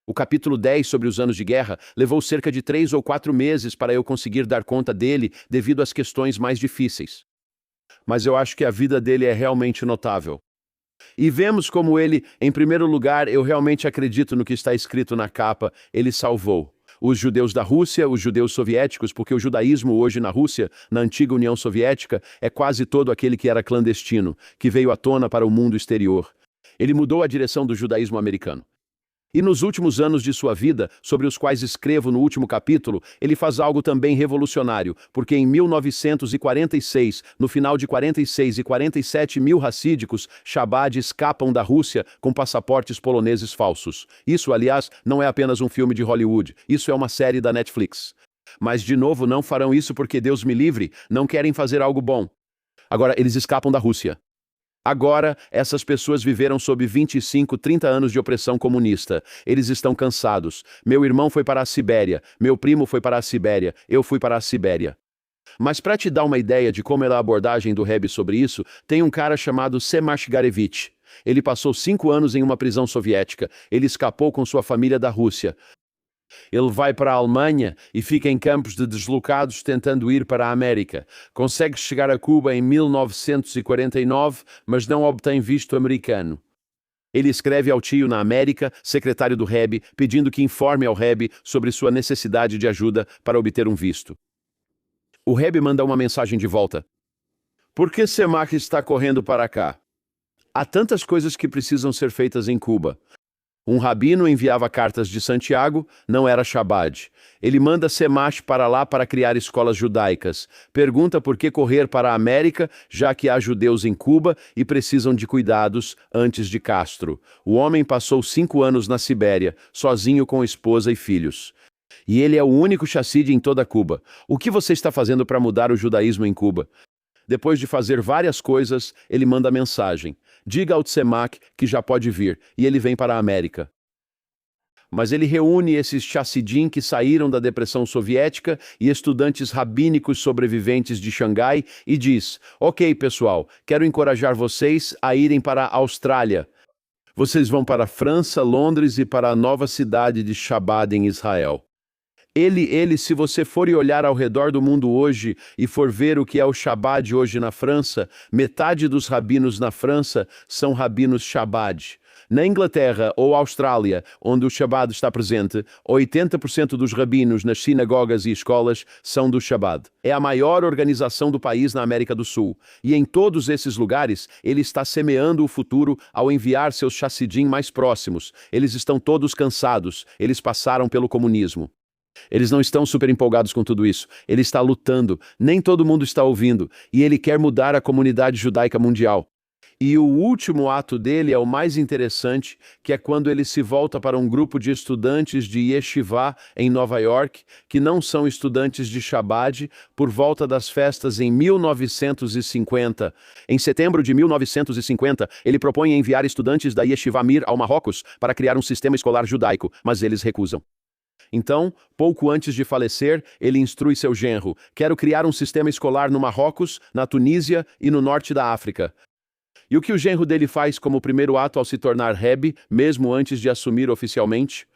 O capítulo 10 sobre os anos de guerra levou cerca de 3 ou 4 meses para eu conseguir dar conta dele devido às questões mais difíceis. Mas eu acho que a vida dele é realmente notável. E vemos como ele, em primeiro lugar, eu realmente acredito no que está escrito na capa, ele salvou os judeus da Rússia, os judeus soviéticos, porque o judaísmo hoje na Rússia, na antiga União Soviética, é quase todo aquele que era clandestino, que veio à tona para o mundo exterior. Ele mudou a direção do judaísmo americano. E nos últimos anos de sua vida, sobre os quais escrevo no último capítulo, ele faz algo também revolucionário, porque em 1946, no final de 46 e 47 mil racídicos, Chabad escapam da Rússia com passaportes poloneses falsos. Isso, aliás, não é apenas um filme de Hollywood, isso é uma série da Netflix. Mas, de novo, não farão isso porque Deus me livre, não querem fazer algo bom. Agora, eles escapam da Rússia. Agora, essas pessoas viveram sob 25, 30 anos de opressão comunista. Eles estão cansados. Meu irmão foi para a Sibéria, meu primo foi para a Sibéria, eu fui para a Sibéria. Mas para te dar uma ideia de como era a abordagem do Rebbe sobre isso, tem um cara chamado Semash Garevich. Ele passou 5 anos em uma prisão soviética. Ele escapou com sua família da Rússia. Ele vai para a Alemanha e fica em campos de deslocados tentando ir para a América. Consegue chegar a Cuba em 1949, mas não obtém visto americano. Ele escreve ao tio na América, secretário do Rebbe, pedindo que informe ao Rebbe sobre sua necessidade de ajuda para obter um visto. O Rebbe manda uma mensagem de volta. Por que Semach está correndo para cá? Há tantas coisas que precisam ser feitas em Cuba. Um rabino enviava cartas de Santiago, não era Chabad. Ele manda Semash para lá para criar escolas judaicas. Pergunta por que correr para a América, já que há judeus em Cuba e precisam de cuidados antes de Castro. O homem passou 5 anos na Sibéria, sozinho com esposa e filhos. E ele é o único chasside em toda Cuba. O que você está fazendo para mudar o judaísmo em Cuba? Depois de fazer várias coisas, ele manda mensagem. Diga ao Tsemak que já pode vir, e ele vem para a América. Mas ele reúne esses chassidim que saíram da depressão soviética e estudantes rabínicos sobreviventes de Xangai e diz: Ok, pessoal, quero encorajar vocês a irem para a Austrália. Vocês vão para a França, Londres e para a nova cidade de Chabad em Israel. Se você for e olhar ao redor do mundo hoje e for ver o que é o Chabad hoje na França, metade dos rabinos na França são rabinos Chabad. Na Inglaterra ou Austrália, onde o Chabad está presente, 80% dos rabinos nas sinagogas e escolas são do Chabad. É a maior organização do país na América do Sul. E em todos esses lugares, ele está semeando o futuro ao enviar seus chassidim mais próximos. Eles estão todos cansados, eles passaram pelo comunismo. Eles não estão super empolgados com tudo isso. Ele está lutando, nem todo mundo está ouvindo, e ele quer mudar a comunidade judaica mundial. E o último ato dele é o mais interessante, que é quando ele se volta para um grupo de estudantes de Yeshiva em Nova York, que não são estudantes de Chabad, por volta das festas em 1950. Em setembro de 1950, ele propõe enviar estudantes da Yeshiva Mir ao Marrocos para criar um sistema escolar judaico, mas eles recusam. Então, pouco antes de falecer, ele instrui seu genro: quero criar um sistema escolar no Marrocos, na Tunísia e no norte da África. E o que o genro dele faz como primeiro ato ao se tornar Rebbe, mesmo antes de assumir oficialmente?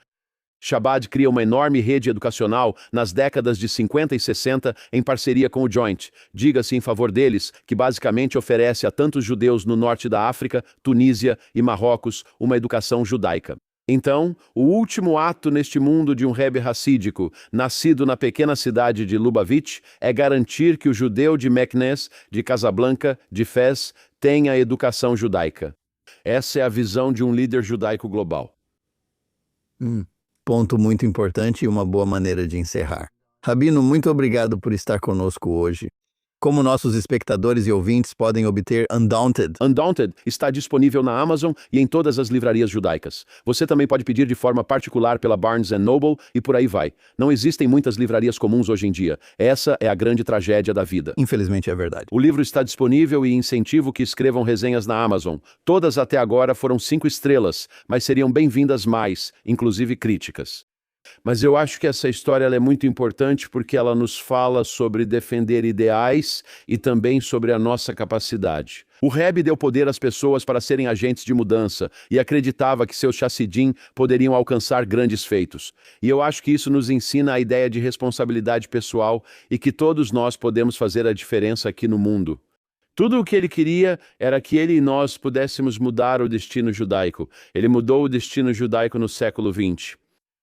Chabad cria uma enorme rede educacional nas décadas de 50 e 60 em parceria com o Joint, diga-se em favor deles, que basicamente oferece a tantos judeus no norte da África, Tunísia e Marrocos uma educação judaica. Então, o último ato neste mundo de um Rebbe racídico, nascido na pequena cidade de Lubavitch, é garantir que o judeu de Meknes, de Casablanca, de Fez, tenha educação judaica. Essa é a visão de um líder judaico global. Ponto muito importante e uma boa maneira de encerrar. Rabino, muito obrigado por estar conosco hoje. Como nossos espectadores e ouvintes podem obter Undaunted? Undaunted está disponível na Amazon e em todas as livrarias judaicas. Você também pode pedir de forma particular pela Barnes & Noble e por aí vai. Não existem muitas livrarias comuns hoje em dia. Essa é a grande tragédia da vida. Infelizmente é verdade. O livro está disponível e incentivo que escrevam resenhas na Amazon. Todas até agora foram 5 estrelas, mas seriam bem-vindas mais, inclusive críticas. Mas eu acho que essa história ela é muito importante porque ela nos fala sobre defender ideais e também sobre a nossa capacidade. O Rebbe deu poder às pessoas para serem agentes de mudança e acreditava que seus chassidim poderiam alcançar grandes feitos. E eu acho que isso nos ensina a ideia de responsabilidade pessoal e que todos nós podemos fazer a diferença aqui no mundo. Tudo o que ele queria era que ele e nós pudéssemos mudar o destino judaico. Ele mudou o destino judaico no século XX.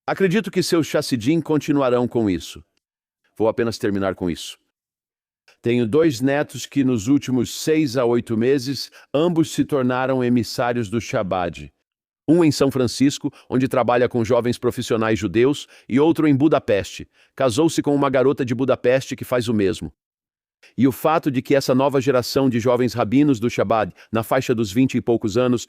Acredito que seus chassidim continuarão com isso. Vou apenas terminar com isso. Tenho 2 netos que nos últimos 6 a 8 meses, ambos se tornaram emissários do Chabad. Um em São Francisco, onde trabalha com jovens profissionais judeus, e outro em Budapeste. Casou-se com uma garota de Budapeste que faz o mesmo. E o fato de que essa nova geração de jovens rabinos do Chabad, na faixa dos 20 e poucos anos,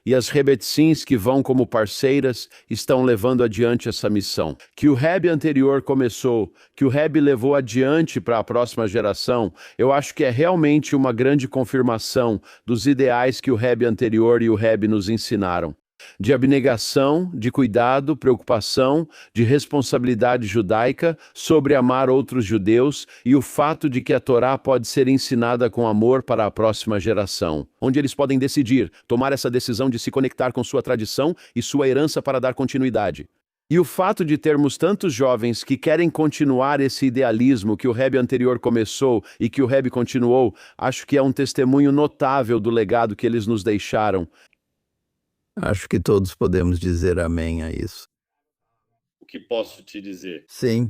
e as Rebetzins que vão como parceiras estão levando adiante essa missão. Que o Rebbe anterior começou, que o Rebbe levou adiante para a próxima geração, eu acho que é realmente uma grande confirmação dos ideais que o Rebbe anterior e o Rebbe nos ensinaram. De abnegação, de cuidado, preocupação, de responsabilidade judaica, sobre amar outros judeus e o fato de que a Torá pode ser ensinada com amor para a próxima geração, onde eles podem decidir, tomar essa decisão de se conectar com sua tradição e sua herança para dar continuidade. E o fato de termos tantos jovens que querem continuar esse idealismo que o Rebbe anterior começou e que o Rebbe continuou, acho que é um testemunho notável do legado que eles nos deixaram. Acho que todos podemos dizer amém a isso. O que posso te dizer? Sim.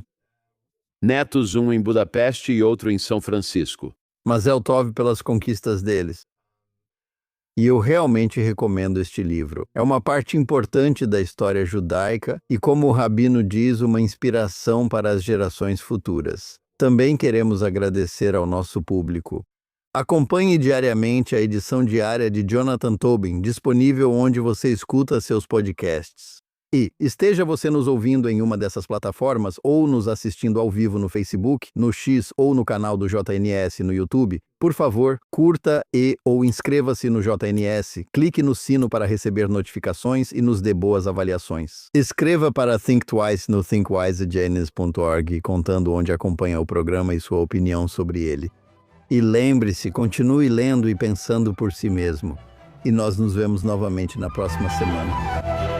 Netos, um em Budapeste e outro em São Francisco. Mazel tov pelas conquistas deles. E eu realmente recomendo este livro. É uma parte importante da história judaica e, como o Rabino diz, uma inspiração para as gerações futuras. Também queremos agradecer ao nosso público. Acompanhe diariamente a edição diária de Jonathan Tobin, disponível onde você escuta seus podcasts. E esteja você nos ouvindo em uma dessas plataformas ou nos assistindo ao vivo no Facebook, no X ou no canal do JNS no YouTube, por favor, curta ou inscreva-se no JNS, clique no sino para receber notificações e nos dê boas avaliações. Escreva para Think Twice no thinkwisegenesis.org, contando onde acompanha o programa e sua opinião sobre ele. E lembre-se, continue lendo e pensando por si mesmo. E nós nos vemos novamente na próxima semana.